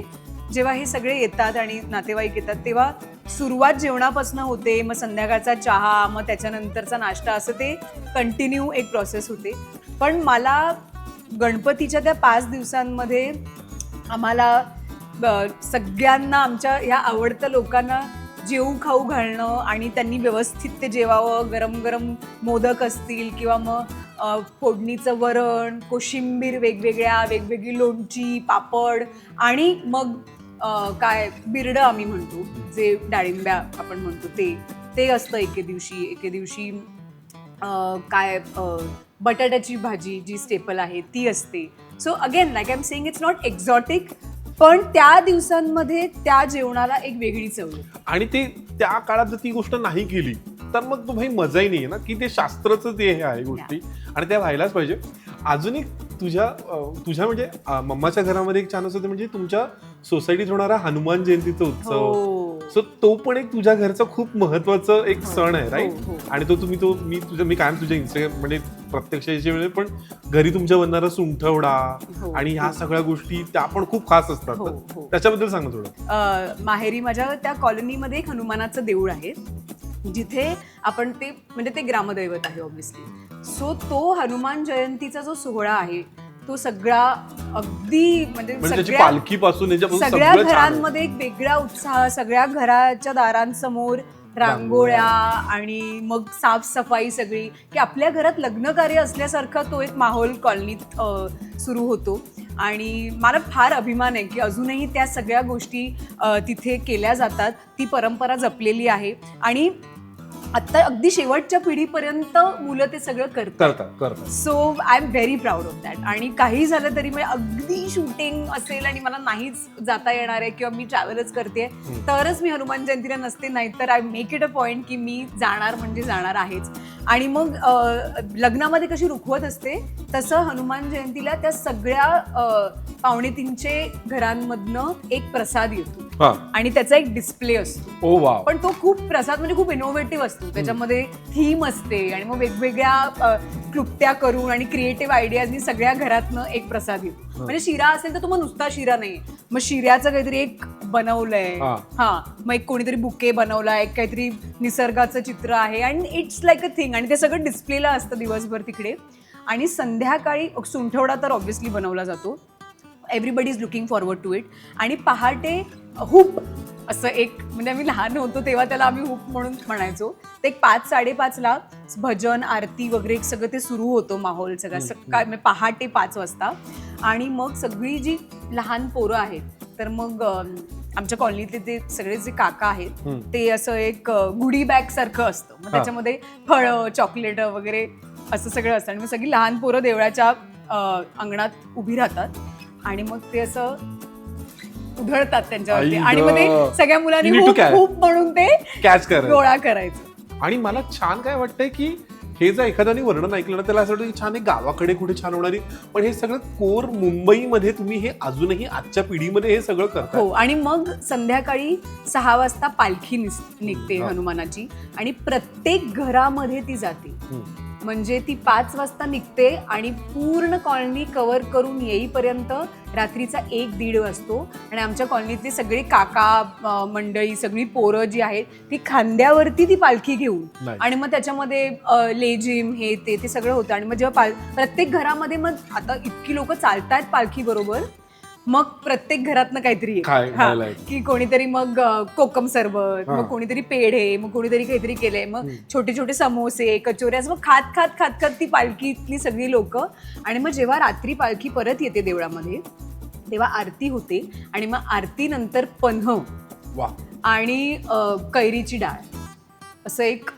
जेव्हा हे सगळे येतात आणि नातेवाईक येतात तेव्हा सुरुवात जेवणापासून होते, मग संध्याकाळचा चहा, मग त्याच्यानंतरचा नाश्ता, असं ते कंटिन्यू एक प्रोसेस होते. पण मला गणपतीच्या त्या 5 दिवसांमध्ये आम्हाला सगळ्यांना, आमच्या ह्या आवडत्या लोकांना जेवू खाऊ घालणं आणि त्यांनी व्यवस्थित ते जेवावं. गरम गरम मोदक असतील किंवा मग फोडणीचं वरण, कोशिंबीर वेगवेगळी लोणची, पापड आणि मग काय बिरडं आम्ही म्हणतो, जे डाळिंब्या आपण म्हणतो ते असतं एके दिवशी काय बटाट्याची भाजी जी स्टेपल आहे ती असते. So again like I am saying, it's not exotic, पण त्या दिवसांमध्ये त्या जेवणाला एक वेगळी चव आहे. आणि ते त्या काळात जर ती गोष्ट नाही केली तर मग तो भाई मजाही नाही ना, की ते शास्त्रच ते हे आहे गोष्टी आणि त्या व्हायलाच पाहिजे. अजून एक तुझ्या म्हणजे मम्माच्या घरामध्ये एक छान असतं, म्हणजे तुमच्या सोसायटीत होणारा हनुमान जयंतीचा उत्सव. सो तो पण एक तुझ्या घरचा खूप महत्वाचा एक सण आहे, राईट? आणि मी कायम तुझ्या इंस्टाग्राम म्हणजे प्रत्यक्ष वेळेस पण घरी तुमच्या बनणारा सुंठवडा आणि ह्या सगळ्या गोष्टी त्या पण खूप खास असतात. त्याच्याबद्दल सांग थोडं. माहेरी माझ्या त्या कॉलनीमध्ये एक हनुमानाचं देऊळ आहे, जिथे आपण ते ग्रामदैवत आहे ऑब्व्हियसली. सो तो हनुमान जयंतीचा जो सोहळा आहे तो सगळा अगदी म्हणजे पालखीपासून सगळ्या घरांमध्ये एक वेगळा उत्साह, सगळ्या घराच्या दारांसमोर रांगोळ्या आणि मग साफसफाई सगळी, की आपल्या घरात लग्न कार्य असल्यासारखा तो एक माहोल कॉलनीत सुरू होतो. आणि मला फार अभिमान आहे की अजूनही त्या सगळ्या गोष्टी तिथे केल्या जातात, ती परंपरा जपलेली आहे आणि आता अगदी शेवटच्या पिढीपर्यंत मुलं ते सगळं करतात. So I am very proud of that. आणि काही झालं तरी म्हणजे अगदी शूटिंग असेल आणि मला नाहीच जाता येणार आहे किंवा मी ट्रॅव्हलच करते तरच मी हनुमान जयंतीला नसते, नाहीतर I make it a point की मी जाणार म्हणजे जाणार आहेच. आणि मग लग्नामध्ये कशी रुखवत असते तसं हनुमान जयंतीला त्या सगळ्या पावणेतीनशे घरांमधनं एक प्रसाद येतो आणि त्याचा एक डिस्प्ले असतो. पण तो खूप प्रसाद म्हणजे खूप इनोव्हेटिव्ह असतो. त्याच्यामध्ये थीम असते आणि मग वेगवेगळ्या क्लुप्त्या करून आणि क्रिएटिव्ह आयडियाजनी सगळ्या घरातनं एक प्रसाद येतो. म्हणजे शिरा असेल तर तो मग नुसता शिरा नाही, मग शिऱ्याचं काहीतरी एक बनवलंय, मग एक कोणीतरी बुके बनवलाय, एक काहीतरी निसर्गाचं चित्र आहे आणि इट्स लाईक अ थिंग. आणि ते सगळं डिस्प्लेला असतं दिवसभर तिकडे. आणि संध्याकाळी सुंठवडा तर ऑब्व्हियसली बनवला जातो, everybody is looking forward to it. आणि पहाटे हुप असं एक, म्हणजे आम्ही लहान होतो तेव्हा त्याला आम्ही हुप म्हणून म्हणायचो. ते एक 5-5:30ला भजन आरती वगैरे सगळं ते सुरू होतो माहोल सगळा सकाळ पहाटे 5 वाजता. आणि मग सगळी जी लहान पोरं आहेत तर मग आमच्या कॉलनीतले ते सगळे जे काका आहेत ते असं एक गुडी बॅग सारखं असतं, मग त्याच्यामध्ये फळं, चॉकलेट वगैरे असं सगळं असतं. आणि मग सगळी लहान पोरं देवळाच्या अंगणात उभी राहतात आणि मग ते असं उधळतात त्यांच्यावरती आणि मग ते सगळ्या मुलांनी खूप म्हणून ते गोळा करायचं. आणि मला छान काय वाटतंय की हे जर एखाद्याने वर्णन ऐकलं ना त्याला असं वाटतं की छान आहे, गावाकडे कुठे छान होणारी, पण हे सगळं कोर मुंबईमध्ये तुम्ही हे अजूनही आजच्या पिढीमध्ये हे सगळं करता. हो. आणि मग संध्याकाळी 6 वाजता पालखी निघते हनुमानाची आणि प्रत्येक घरामध्ये ती जाते. म्हणजे ती 5 वाजता निघते आणि पूर्ण कॉलनी कव्हर करून येईपर्यंत रात्रीचा 1-1:30 वाजतो. आणि आमच्या कॉलनीतली सगळी काका मंडळी, सगळी पोरं जी आहेत ती खांद्यावरती ती पालखी घेऊन आणि मग त्याच्यामध्ये लेझिम हे ते सगळं होतं. आणि मग जेव्हा प्रत्येक घरामध्ये मग आता इतकी लोक चालतायत पालखी बरोबर, मग प्रत्येक घरातनं काहीतरी की कोणीतरी मग कोकम सरबत, मग कोणीतरी पेढे, मग कोणीतरी काहीतरी केलंय, मग छोटे छोटे समोसे, कचोऱ्या, मग खात ती पालखीतली सगळी लोक. आणि मग जेव्हा रात्री पालखी परत येते देवळामध्ये तेव्हा आरती होते आणि मग आरती नंतर पन्ह आणि कैरीची डाळ असं एक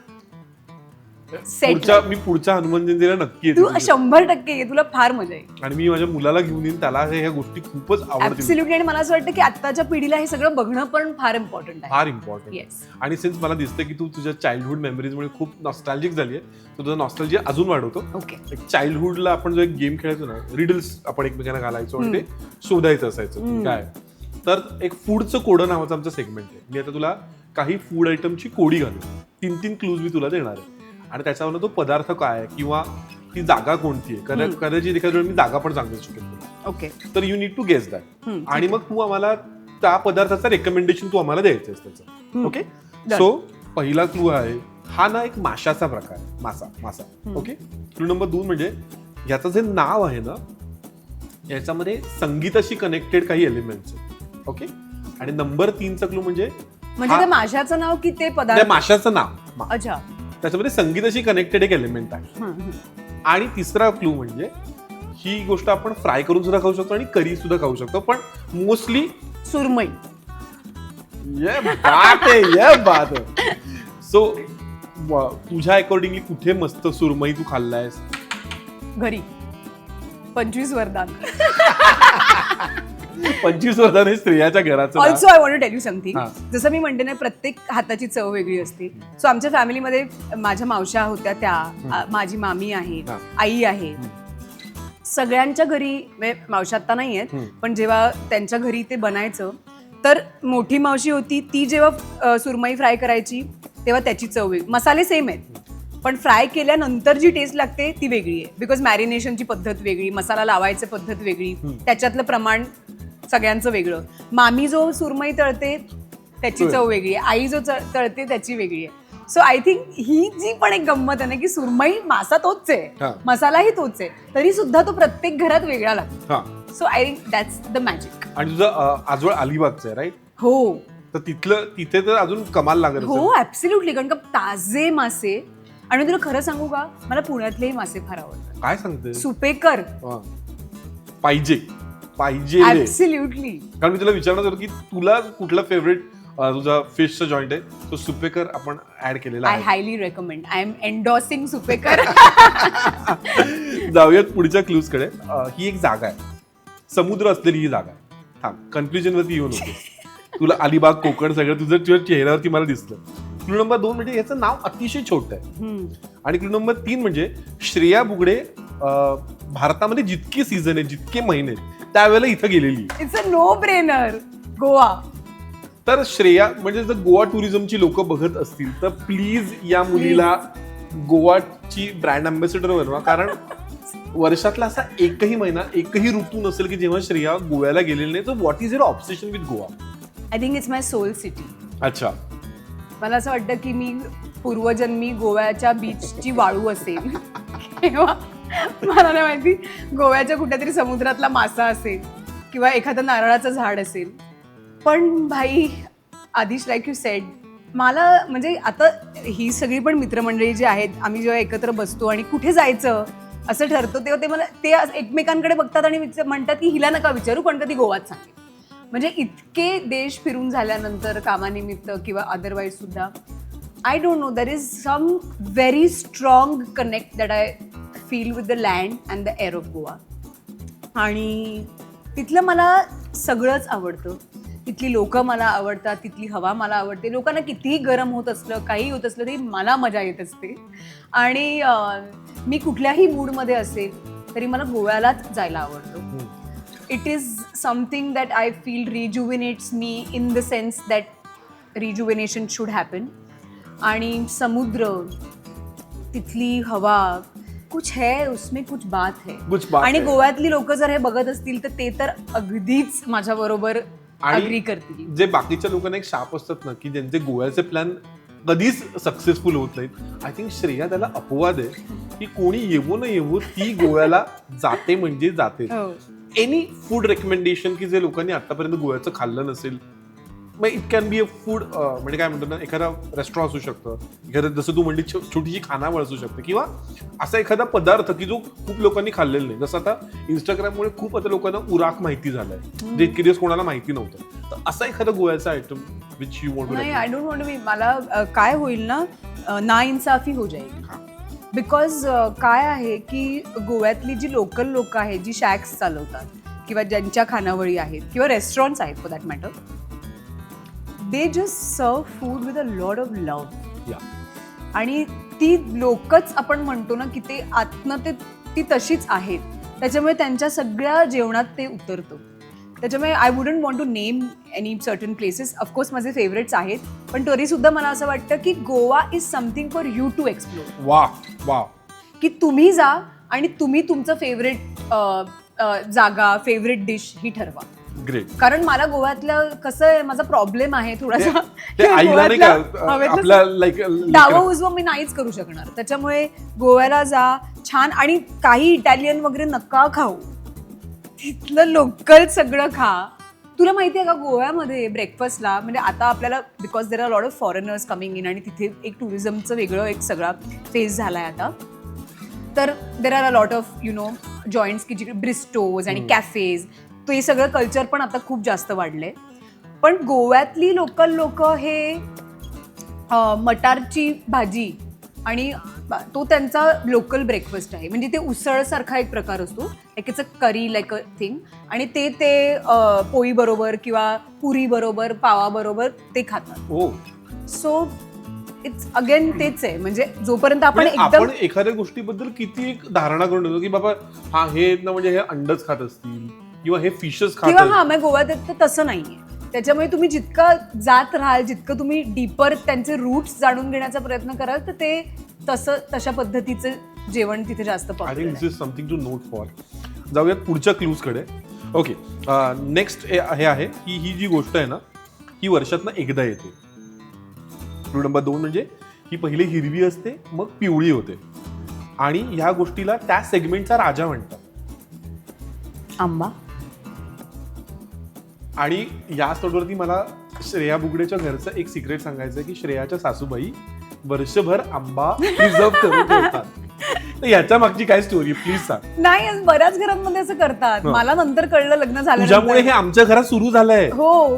मी पुढच्या हनुमान जयंतीला नक्की तू येते 100% ये, तुला फार मजा येईल. आणि मी माझ्या मुलाला घेऊन येईन, त्याला ह्या गोष्टी खूपच आवडतील. ऍब्सोल्युटली. आणि मला असं वाटतं की आत्ताच्या पिढीला हे सगळं बघणं पण फार इम्पॉर्टंट आहे. फार इम्पॉर्टंट. येस. आणि सिन्स मला दिसतं की तू तुझ्या चाइल्डहुड मेमरीजमुळे खूप नॉस्टॅल्जिक झाली आहे, तर तुझा नॉस्टॅल्जिया अजून वाढवतो. ओके. एक चाइल्डहुडला आपण जो एक गेम खेळायचो ना, रिडल्स आपण एकमेकांना घालायचो आणि ते शोधायचं असायचं काय. तर एक फूडचं कोडं नावाचं आमचं सेगमेंट आहे. मी आता तुला काही फूड आयटमची कोडी घालू, 3 क्लूज मी तुला देणार आहे आणि त्याच्यावरनं तो पदार्थ काय आहे किंवा ती जागा कोणती आहे, कदाचित एखाद्या वेळी मी जागा पण सांगू शकेल. ओके. तर you need to guess that. आणि मग तू आम्हाला त्या पदार्थाचं रेकमेंडेशन तू आम्हाला द्यायचं आहे त्याचं. ओके. सो पहिला क्लू आहे, हा ना एक माशाचा प्रकार आहे, मासा. ओके. क्लू नंबर 2 म्हणजे याचं जे नाव आहे ना, याच्यामध्ये संगीताशी कनेक्टेड काही एलिमेंट्स आहेत. ओके. आणि नंबर 3चा क्लू म्हणजे त्या माशाचं नाव की ते पदार्थ? त्या माशाचं नाव. अच्छा. त्याच्यामध्ये संगीताशी कनेक्टेड एक एलिमेंट आहे. आणि तिसरा क्लू म्हणजे ही गोष्ट आपण फ्राय करून सुद्धा खाऊ शकतो आणि करी सुद्धा खाऊ शकतो, पण मोस्टली सुरमई. ये बात आहे. सो तुझ्या अकॉर्डिंगली कुठे मस्त सुरमई तू खाल्लायस? घरी. 25 वरदान. 25 वरदान हे स्त्रियाच्या घराचं. Also I want to tell you something. जसं मी म्हणते ना, प्रत्येक हाताची चव वेगळी असते. सो आमच्या फॅमिलीमध्ये माझ्या मावश्या होत्या, त्या माझी मामी आहे, आई आहे, सगळ्यांच्या घरी, मावश्या आता नाही आहेत, पण जेव्हा त्यांच्या घरी ते बनायचं तर मोठी मावशी होती, ती जेव्हा सुरमई फ्राय करायची तेव्हा त्याची चव वेगळी. मसाले सेम आहेत, पण फ्राय केल्यानंतर जी टेस्ट लागते ती वेगळी आहे. बिकॉज मॅरिनेशनची पद्धत वेगळी, मसाला लावायची पद्धत वेगळी, त्याच्यातलं प्रमाण सगळ्यांचं वेगळं. मामी जो सुरमई तळते त्याची चव वेगळी आहे, आई जो तळते त्याची वेगळी आहे. सो आय थिंक ही जी पण एक गंमत आहे ना, की सुरमई मासा तोच आहे, मसालाही तोच आहे, तरी सुद्धा तो प्रत्येक घरात वेगळा लागतो. So I think that's the magic. आणि तुझं आजवळ अलिबागचं आहे, राईट? हो. तर तिथे तर अजून कमाल लागत. हो, ऍब्सोल्युटली. कारण का ताजे मासे. आणि तुला खरं सांगू का, मला पुण्यातलेही मासे फार आवडतात. काय सांगते? सुपेकर पाहिजे. ऍब्सोल्युटली. कारण मी तुला विचारणार होतो की तुला कुठला फेवरेट तुझा फिशचा जॉईंट आहे, तो सुपेकर आपण ऍड केलेला आहे. I highly recommend. I am endorsing Supekar. जाऊयात पुढच्या क्लूज कडे. ही एक जागा आहे, समुद्र असलेली ही जागा आहे. थांब, कन्फ्युजन वरती येऊ नको. तुला अलिबाग, कोकण सगळं तुझं चेहऱ्यावरती मला दिसलं. क्लू नंबर 2 म्हणजे याचं नाव अतिशय छोटं आहे. आणि क्लू नंबर 3 म्हणजे श्रेया बुगडे भारतामध्ये जितके सीझन आहे, जितके महिने त्यावेळेला इथं गेलेली. It's a no brainer. Goa. तर श्रेया म्हणजे जर गोवा टुरिझमची लोक बघत असतील तर प्लीज या मुलीला गोवाची ब्रँड अँबॅसेडर बनवा. कारण वर्षातला असा एकही महिना, एकही ऋतू नसेल की जेव्हा श्रेया गोव्याला गेलेली नाही. तर what is your obsession with Goa? I think it's my soul city. अच्छा. मला असं वाटतं की मी पूर्वजन्मी गोव्याच्या बीचची वाळू असेल किंवा मला नाही माहिती, गोव्याच्या कुठेतरी समुद्रातला मासा असेल किंवा एखादं नारळाचं झाड असेल. पण भाई, आदिश, लाईक यू सेड, मला म्हणजे आता ही सगळी पण मित्रमंडळी जी आहेत, आम्ही जेव्हा एकत्र बसतो आणि कुठे जायचं असं ठरतो, तेव्हा ते मला ते एकमेकांकडे बघतात आणि म्हणतात की हिला नका विचारू, पण कधी गोवात सांगेल. म्हणजे इतके देश फिरून झाल्यानंतर कामानिमित्त किंवा अदरवाईज सुद्धा, I don't know, there is some very strong connect that I feel with the land and the air of Goa. आणि तिथलं मला सगळंच आवडतं. तिथली लोकं मला आवडतात, तिथली हवा मला आवडते. लोकांना कितीही गरम होत असलं, काही होत असलं तरी मला मजा येत असते. आणि मी कुठल्याही मूडमध्ये असेल तरी मला गोव्यालाच जायला आवडतं. It is something that I feel rejuvenates me in the sense that rejuvenation should happen. आणि समुद्र, तिथली हवा, कुछ है उसमें, कुछ बात है. आणि गोव्यातली लोक जर हे बघत असतील तर ते तर अगदीच माझ्या बरोबर अग्री करतील. जे बाकीच्या लोकांना एक शाप असतात ना की ज्यांचे गोव्याचे प्लॅन कधीच सक्सेसफुल होत नाहीत, आय थिंक श्रेया त्याला अपवाद आहे की कोणी येवो न येवो ती गोव्याला जाते म्हणजे जाते. एनी फूड रेकमेंडेशन की जे लोकांनी आतापर्यंत गोव्याचं खाल्लं नसेल, मग it can be a food, म्हणजे काय म्हणतो ना, एखादा रेस्टॉरंट असू शकतं, एखादं जसं तू म्हणली छोटीशी खानावळ असू शकते, किंवा असा एखादा पदार्थ की जो खूप लोकांनी खाल्लेला नाही. जसं आता इंस्टाग्राममुळे खूप आता लोकांना उराक माहिती झालाय, जे इतके दिवस कोणाला माहिती नव्हतं. तर असा एखादा गोव्याचा item which you want to. नाही, आय डोंट वॉन्ट टू. मला काय होईल ना, नाइंसाफी हो जाएगी. बिकॉज काय आहे की गोव्यातली जी लोकल लोक आहेत जी शॅक्स चालवतात किंवा ज्यांच्या खानावळी आहेत किंवा रेस्टॉरंट्स आहेत for that matter, they just serve food with a lot of love. आणि ती लोकच आपण म्हणतो ना की ते आतनं ती तशीच आहेत, त्याच्यामुळे त्यांच्या सगळ्या जेवणात ते उतरतं. त्याच्यामुळे I wouldn't want to name any certain places. Of course माझे फेवरेट्स आहेत, पण तरी सुद्धा मला असं वाटतं की Goa is something for you to explore. वा की तुम्ही जा आणि तुम्ही तुमचं फेवरेट जागा, फेवरेट डिश ही ठरवा. ग्रेट. कारण मला गोव्यातलं कसं आहे, माझा प्रॉब्लेम आहे थोडासा, आपला लाईक डावं उजवं मी नाहीच करू शकणार. त्याच्यामुळे गोव्याला जा छान, आणि काही इटालियन वगैरे नका खाऊ, तिथलं लोकल सगळं खा. तुला माहिती आहे का गोव्यामध्ये ब्रेकफास्टला, म्हणजे आता आपल्याला because there are lot of foreigners coming in आणि तिथे एक टुरिझमचं वेगळं एक सगळा फेज झालाय आता, तर there are a lot of joints की जिकडे ब्रिस्टोज आणि कॅफेज, तो हे सगळं कल्चर पण आता खूप जास्त वाढलंय. पण गोव्यातली लोकल लोक हे मटारची भाजी आणि तो त्यांचा लोकल ब्रेकफास्ट आहे. म्हणजे ते उसळसारखा एक प्रकार असतो, like it's a curry like a thing, आणि ते पोळी बरोबर किंवा पुरी बरोबर, पावा बरोबर ते खातात. सो इट्स अगेन तेच आहे, म्हणजे जोपर्यंत आपण एखाद्या गोष्टीबद्दल किती एक धारणा करून ठेवतो की बाबा हा हे ना म्हणजे हे अंडच खात असतील किंवा हे फिशच खात किंवा हा मग गोव्यात तर तसं नाहीये. त्याच्यामुळे तुम्ही जितकं जात राहाल, जितकं तुम्ही डीपर त्यांचे रूट्स जाणून घेण्याचा प्रयत्न कराल, तर ते तशा पद्धतीचं जेवण तिथे जास्त I think this is something to note for. जाऊयात पुढच्या क्लूज कडे. ओके, नेक्स्ट हे आहे की ही जी गोष्ट आहे ना ही वर्षातनं एकदा येते. क्लू नंबर 2 म्हणजे ही पहिले हिरवी असते मग पिवळी होते, आणि ह्या गोष्टीला त्या सेगमेंटचा राजा म्हणतात. आंबा. आणि या स्टोरीवरती मला श्रेया बुगडेच्या घरचं एक सिक्रेट सांगायचं की श्रेयाच्या सासूबाई वर्षभर आंबा प्रिझर्व करून ठेवतात. तर याच्या मागची काय स्टोरी प्लीज सांग. नाही, बऱ्याच घरांमध्ये असं करतात. मला नंतर कळलं लग्न झालं, तुझ्यामुळे हे आमच्या घरात सुरू झालंय. हो,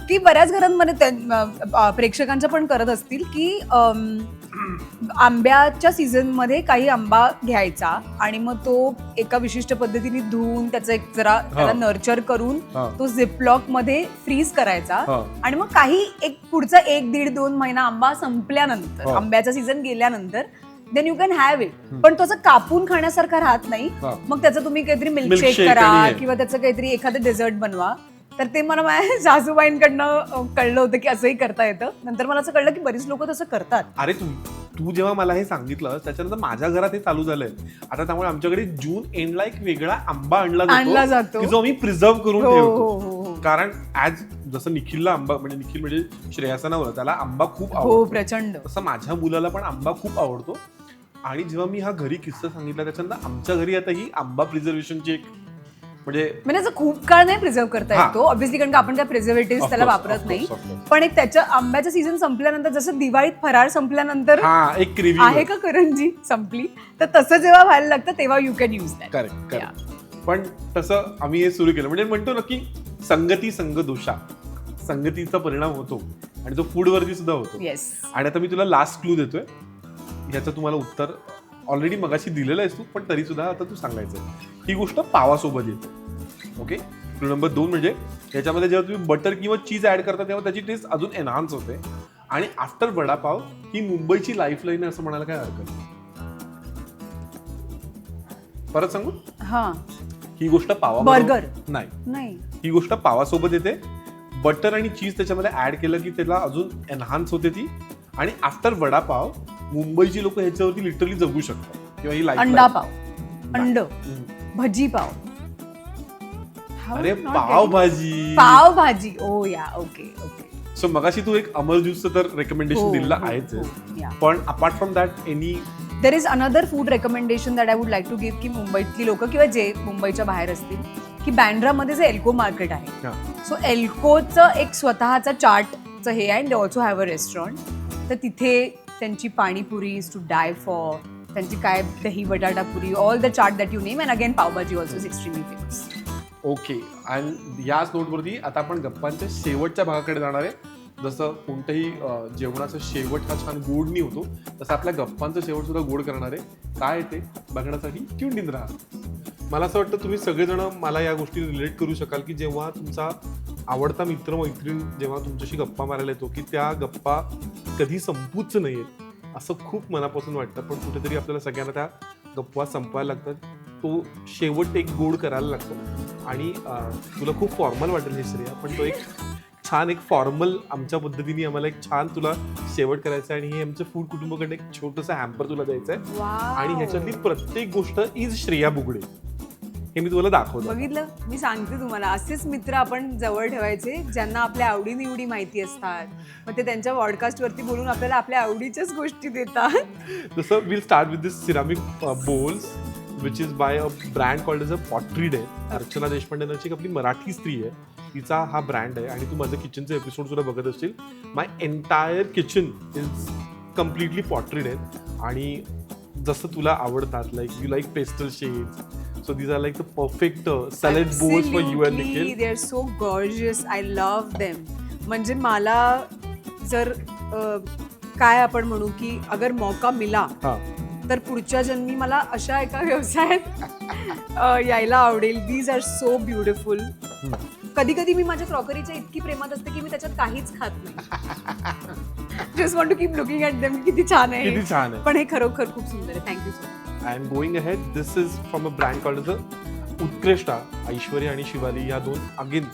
की बऱ्याच घरांमध्ये प्रेक्षकांच्या पण करत असतील की आंब्याच्या सीझन मध्ये काही आंबा घ्यायचा आणि मग तो एका विशिष्ट पद्धतीने धुवून त्याचं एक जरा त्याला नर्चर करून तो झिपलॉक मध्ये फ्रीज करायचा, आणि मग काही एक पुढचा 1-1.5-2 महिना आंबा संपल्यानंतर, आंब्याचा सीझन गेल्यानंतर then you can have it. पण तो असं कापून खाण्यासारखा राहत नाही. मग त्याचं तुम्ही काहीतरी मिल्कशेक करा किंवा त्याचं काहीतरी एखादं डेझर्ट बनवा. तर ते मला माझ्या सासूबाईंकडनं कळलं होतं की असंही करता येतं. नंतर मला असं कळलं की बरीच लोक तसं करतात. अरे तू जेव्हा मला हे सांगितलं त्याच्यानंतर माझ्या घरात हे चालू झालंय आता. त्यामुळे आमच्याकडे जून एंडला एक वेगळा आंबा आणला जातो की जो आम्ही प्रिझर्व करून ठेवतो. कारण ऍज जसं निखिलला आंबा, म्हणजे निखिल म्हणजे श्रेयाचा नवरा, त्याला आंबा खूप आवडतो प्रचंड, तसं माझ्या मुलाला पण आंबा खूप आवडतो. आणि जेव्हा मी हा घरी किस्सा सांगितला त्याच्यानंतर आमच्या घरी आता ही आंबा प्रिझर्वेशनची एक म्हणजे असं खूप काळ नाही प्रिझर्व करता येतो ऑब्व्हियसली, कारण आपण काय प्रिझर्वेटिव्ह त्याला वापरत नाही. पण एक त्याच्या आंब्याचा सीझन संपल्यानंतर, जसं दिवाळीत फराळ संपल्यानंतर एक आहे का करंजी संपली, तर तसं जेव्हा व्हायला लागतं तेव्हा you can use that. Correct. पण तसं आम्ही हे सुरू केलं, म्हणजे म्हणतो ना की संगती संग दोषा, संगतीचा परिणाम होतो आणि तो फूड वरती सुद्धा होतो. आणि आता मी तुला लास्ट क्लू देतोय, ह्याचं तुम्हाला उत्तर ऑलरेडी मगाशी दिलेलं आहेस तू, पण तरी सुद्धा आता तू सांगायचं. ही गोष्ट पावासोबत येते. ओके, क्लू नंबर 2 म्हणजे याच्यामध्ये जेव्हा तुम्ही बटर किंवा चीज ऍड करता तेव्हा त्याची टेस्ट अजून एनहान्स होते. आणि आफ्टर वडापाव ही मुंबईची लाईफलाईन आहे असं म्हणायला काय हरकत नाही. परत सांगू, ही गोष्ट पावा बर्गर नाही, ही गोष्ट पावासोबत येते. बटर आणि चीज त्याच्यामध्ये ऍड केलं की त्याला अजून एनहान्स होते ती. आणि आफ्टर वडापाव मुंबईची लोक ह्याच्यावरती लिटरली जगू शकतात. किंवा ही अंडा पाव, अंड भजी पाव, अरे पावभाजी, पावभाजी. ओ या, ओके ओके. सो मगाशी तू एक अमर ज्यूसचं तर रेकमेंडेशन दिलेलं आहेच, पण apart from that any there is another food recommendation that I would like to give, की मुंबईतली लोक किंवा जे मुंबईच्या बाहेर असतील, की बँड्रामध्ये जे एल्को मार्केट आहे, सो एल्कोचं एक स्वतःचा चाटचं हे आहे, they also have a restaurant. तर तिथे त्यांची panipuri is to die for, त्यांची काय dahi batata puri, all the chaat that you name, and again pav bhaji also is extremely famous. Okay, आणि याच नोटवरती आता आपण गप्पांच्या शेवटच्या भागाकडे जाणार आहे. जसं कोणत्याही जेवणाचा शेवट हा छान गोडनी होतो, तसं आपल्या गप्पांचा शेवट सुद्धा गोड करणार आहे. काय ते बघण्यासाठी ट्यून इन राहा. मला असं वाटतं तुम्ही सगळेजण मला या गोष्टी रिलेट करू शकाल की जेव्हा तुमचा आवडता मित्र मैत्रीण जेव्हा तुमच्याशी गप्पा मारायला येतो की त्या गप्पा कधी संपूच नाहीये असं खूप मनापासून वाटतं, पण कुठेतरी आपल्याला सगळ्यांना त्या गप्पा संपवायला लागतात. तो शेवट एक गोड करायला लागतो. आणि तुला खूप फॉर्मल वाटेल हे श्रेया, पण तो एक छान एक फॉर्मल आमच्या पद्धतीने आम्हाला एक छान तुला शेवट करायचं आहे. आणि हे आमचं फूड कुटुंबाकडे एक छोटंसं हॅम्पर तुला द्यायचं आहे. आणि ह्याच्यातली प्रत्येक गोष्ट इज श्रेया बुगडे हे मी तुम्हाला दाखवतो. बघितलं, मी सांगते तुम्हाला, असेच मित्र आपण जवळ ठेवायचे ज्यांना आपल्या आवडीनिवडी माहिती असतात. मग ते त्यांच्या पॉडकास्ट वरती बोलून आपल्याला आपल्या आवडीच्याच गोष्टी देतात. जसं will start with this ceramic bowls which is by a brand called as a pottery आहे. अर्चना देशपांडे नावाची एक आपली मराठी स्त्री आहे, तिचा हा ब्रँड आहे. आणि तू माझं किचनचं एपिसोड सुद्धा बघत असशील. माय एंटायर किचन इज कम्प्लिटली पॉट्रीड आहे. आणि जसं तुला आवडतात, like you like pastel shades, so these are like the perfect salad bowls for you and Nikhil. They are so gorgeous. I love them. म्हणजे मला जर काय आपण म्हणू की अगर मौका मिला तर पुढच्या जन्मी मला अशा एका व्यवसायात यायला आवडेल. These are so beautiful. कधी कधी मी माझ्या क्रॉकरीच्या इतकी प्रेमात असते की मी त्याच्यात काहीच खात नाही. Just want to keep looking at them. किती छान आहे. पण हे खरोखर खूप सुंदर आहे. Thank you so much. And going ahead, this is from a brand called as Utkrishta. Aishwarya आणि शिवाली या दोन अगेन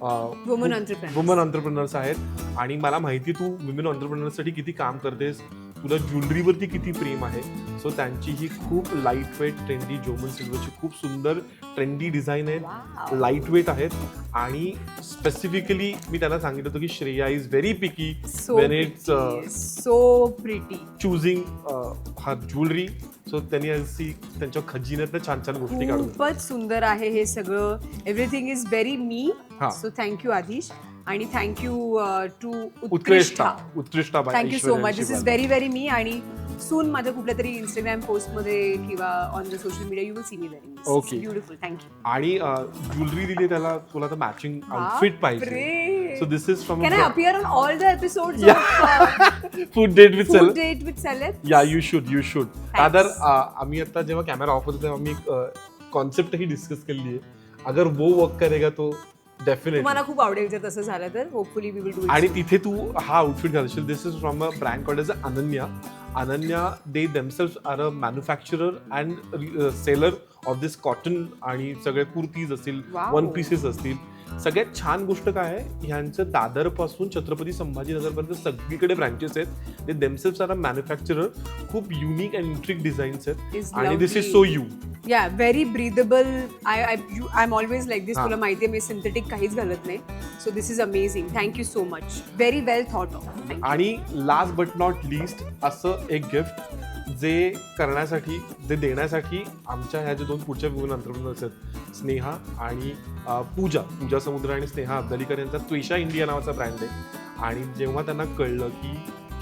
वुमन एंटरप्रेनर्स आहेत. आणि मला माहिती तू वुमेन एंटरप्रेनर्ससाठी किती काम करतेस, तुला ज्वेलरीवरती किती प्रेम आहे. सो त्यांची ही खूप लाईट वेट ट्रेंडी जोमन सिल्वरची खूप सुंदर ट्रेंडी डिझाईन आहेत, लाईट वेट आहेत. आणि स्पेसिफिकली मी त्यांना सांगितलं होतं की Shreya is very picky when it's so pretty choosing her jewellery. So त्यांनी अशी त्यांच्या खजिन्यात छान छान गोष्टी काढून. खूपच सुंदर आहे हे सगळं. Everything is very me. So thank you Aadish. आणि thank you to Utkrishta. Thank you so much. This is very very me. आणि सून माझ्या कुठल्या तरी इंस्टाग्राम पोस्ट मध्ये किंवा on the social media you will see me wearing this. Okay, beautiful. Thank you. आणि jewellery दिली त्याला, तुला तर मॅचिंग आउटफिट पाहिजे. So this is from. Can I appear on all the episodes of Food Date with Celeb? Food Date with Celeb? Yeah, you should. तर आम्ही आता जेव्हा कॅमेरा ऑफ होतो तेव्हा आम्ही एक कॉन्सेप्ट ही डिस्कस केली आहे. अगर वो वर्क करेगा तो डेफिनेटली मला खूप आवडेल जर तसं झालं तर. Hopefully we will do it. आणि तिथे तू हा आउटफिट घालशील. This is from a brand called as Ananya. They themselves are a manufacturer and seller of this cotton. आणि सगळे कुर्तीज असतील, वन पीसेस असतील. सगळ्यात छान गोष्ट काय आहे, ह्यांचं दादर पासून छत्रपती संभाजीनगरपर्यंत सगळीकडे ब्रांचेस आहेत. ते देमसेल्व्स आर अ मॅन्युफॅक्चरर. खूप युनिक अँड इंट्रिक डिझाईन्स आहेत. आणि this is so you. Yeah very breathable. I am always like this. तुला माहिती आहे मी सिंथेटिक काहीच घालत नाही. So this is amazing. Thank you so much. Very well thought of. आणि लास्ट बट नॉट लिस्ट असं एक गिफ्ट जे करण्यासाठी, जे देण्यासाठी आमच्या ह्या ज्या दोन पुढच्या वुमन एंटरप्रेनर्स आहेत, स्नेहा आणि पूजा समुद्र आणि स्नेहा अब्दालीकर यांचा त्वेषा इंडिया नावाचा ब्रँड आहे. आणि जेव्हा त्यांना कळलं की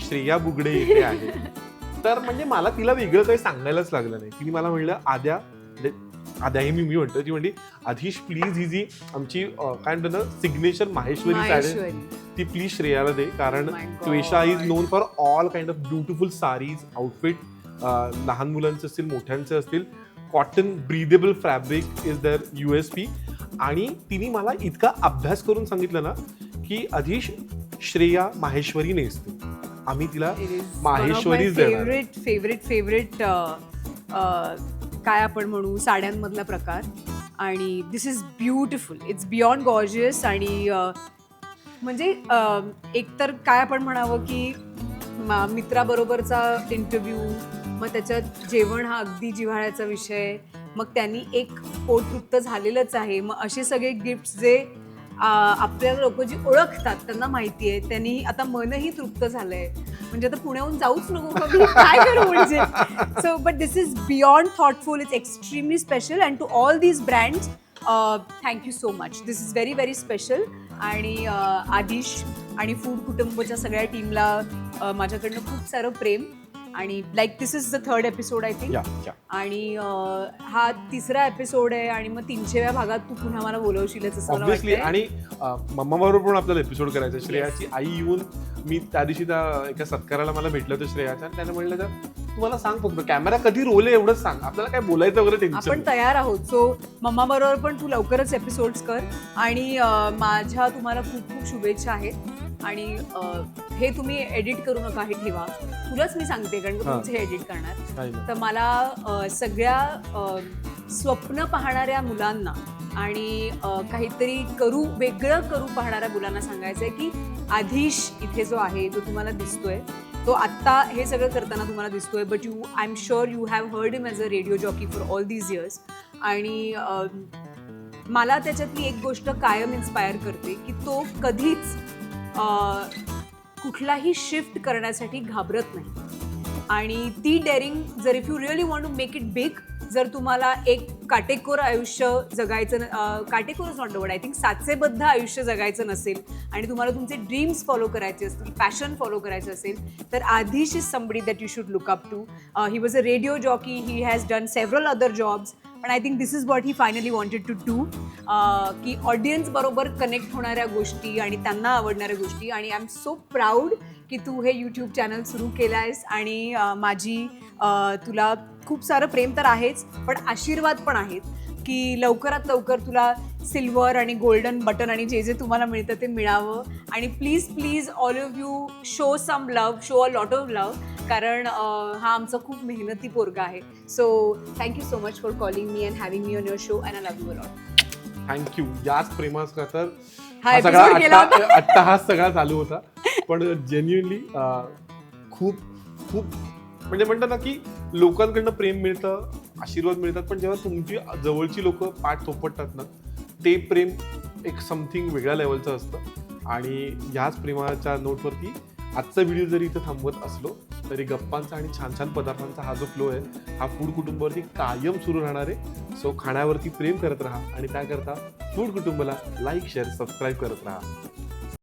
श्रेया बुगडे येते आहे, तर म्हणजे मला तिला वेगळं काही सांगायलाच लागलं नाही. तिने मला म्हणलं आद्या हे मी म्हणतो. ती म्हणली आधीश प्लीज ही जी आमची काय म्हणतो ना सिग्नेचर माहेश्वरी साडी ती प्लीज श्रेयाला दे. कारण Tvesha is known for all kind of beautiful saris, outfit. लहान मुलांचे असतील, मोठ्यांचे असतील. Cotton breathable fabric is their USP. आणि तिने मला इतका अभ्यास करून सांगितलं ना की आधीश श्रेया माहेश्वरी नेसते. आम्ही तिला माहेश्वरी फेवरेट काय आपण म्हणू साड्यांमधला प्रकार. आणि this is beautiful. It's beyond gorgeous. आणि म्हणजे एकतर काय आपण म्हणावं की मित्राबरोबरचा इंटरव्ह्यू, मग त्याच्यात जेवण हा अगदी जिव्हाळ्याचा विषय, मग त्यांनी एक पोट तृप्त झालेलंच आहे. मग असे सगळे गिफ्ट्स जे आपल्याला लोक जी ओळखतात त्यांना माहिती आहे, त्यांनी आता मनही तृप्त झालंय. म्हणजे आता पुण्याहून जाऊच नको का मी काय करू म्हणजे. So but this is beyond thoughtful. It's extremely special. And to all these brands thank you so much. This is very very special. आणि आदिश आणि फूड कुटुंबच्या सगळ्या टीमला माझ्याकडनं खूप सारं प्रेम. आणि like this is the 3rd episode I think. आणि हा 3रा एपिसोड आहे आणि मग 300व्या भागात तू पुन्हा मला बोलवशीलच असं मला ऑब्व्हियसली. वाटतंय. आणि मम्मा बरोबर पण आपल्याला एपिसोड करायचा. श्रेयाची आई येऊन मी त्या दिवशी त्या एका सत्काराला मला भेटलं होतं श्रेयाच्या, आणि त्याने म्हणलं तर तुम्हाला सांग फक्त कॅमेरा कधी रोल आहे एवढंच सांग, आपल्याला काय बोलायचं वगैरे टेन्शन. आपण तयार आहोत. सो मम्मा बरोबर पण तू लवकरच एपिसोड्स कर. आणि माझ्या तुम्हाला खूप खूप शुभेच्छा आहेत. आणि हे तुम्ही एडिट करू नका, हे ठेवा. तुलाच मी सांगते कारण तुमचं हे एडिट करणार. तर मला सगळ्या स्वप्न पाहणाऱ्या मुलांना आणि काहीतरी वेगळं करू पाहणाऱ्या मुलांना सांगायचं आहे की आधीश इथे जो आहे, जो तुम्हाला दिसतोय, तो आत्ता हे सगळं करताना तुम्हाला दिसतोय, but I am sure you have heard him as a radio jockey for all these years. आणि मला त्याच्यातली एक गोष्ट कायम इन्स्पायर करते की तो कधीच कुठलाही शिफ्ट करण्यासाठी घाबरत नाही. आणि ती डेअरिंग, जर if you really want to make it big, जर तुम्हाला एक काटेकोर आयुष्य जगायचं, काटेकोर is not the word, I think साचेबद्ध आयुष्य जगायचं नसेल आणि तुम्हाला तुमचे ड्रीम्स फॉलो करायचे असतील, पॅशन फॉलो करायचं असेल, तर Aadhish is somebody that you should look up to. He was a radio jockey, he has done several other jobs, पण I think this is what he finally wanted to do. की audience बरोबर connect होणाऱ्या गोष्टी आणि त्यांना आवडणाऱ्या गोष्टी. आणि आय एम सो प्राऊड की तू हे यूट्यूब चॅनल सुरू केलं आहेस. आणि माझी तुला खूप सारं प्रेम तर आहेच, पण आशीर्वाद पण आहेत की लवकरात लवकर तुला सिल्वर आणि गोल्डन बटन आणि जे जे तुम्हाला मिळतं ते मिळावं. आणि please all of you show some love, show a lot of love, कारण हा आमचा खूप मेहनती पोरगा आहे. So thank you so much for calling me and having me on your show, and I love you a lot. Thank you. याच प्रेमाचा तर हा सगळा episode केला होता. अट्टाहास सगळा चालू होता. पण जेन्युअनली खूप खूप म्हणजे म्हणतात ना की लोकांकडनं प्रेम मिळतं, आशीर्वाद मिळतात, पण जेव्हा तुमची जवळची लोक पाठ थोपटतात ना, ते प्रेम एक समथिंग वेगळ्या लेवलचं असतं. आणि ह्याच प्रेमाच्या नोटवरती आजचा व्हिडिओ जरी इथं थांबवत असलो तरी गप्पांचा आणि छान छान पदार्थांचा हा जो फ्लो आहे हा फूड कुटुंबावरती कायम सुरू राहणार आहे. सो खाण्यावरती प्रेम करत राहा आणि त्याकरता फूड कुटुंबाला लाईक, शेअर, सबस्क्राईब करत राहा.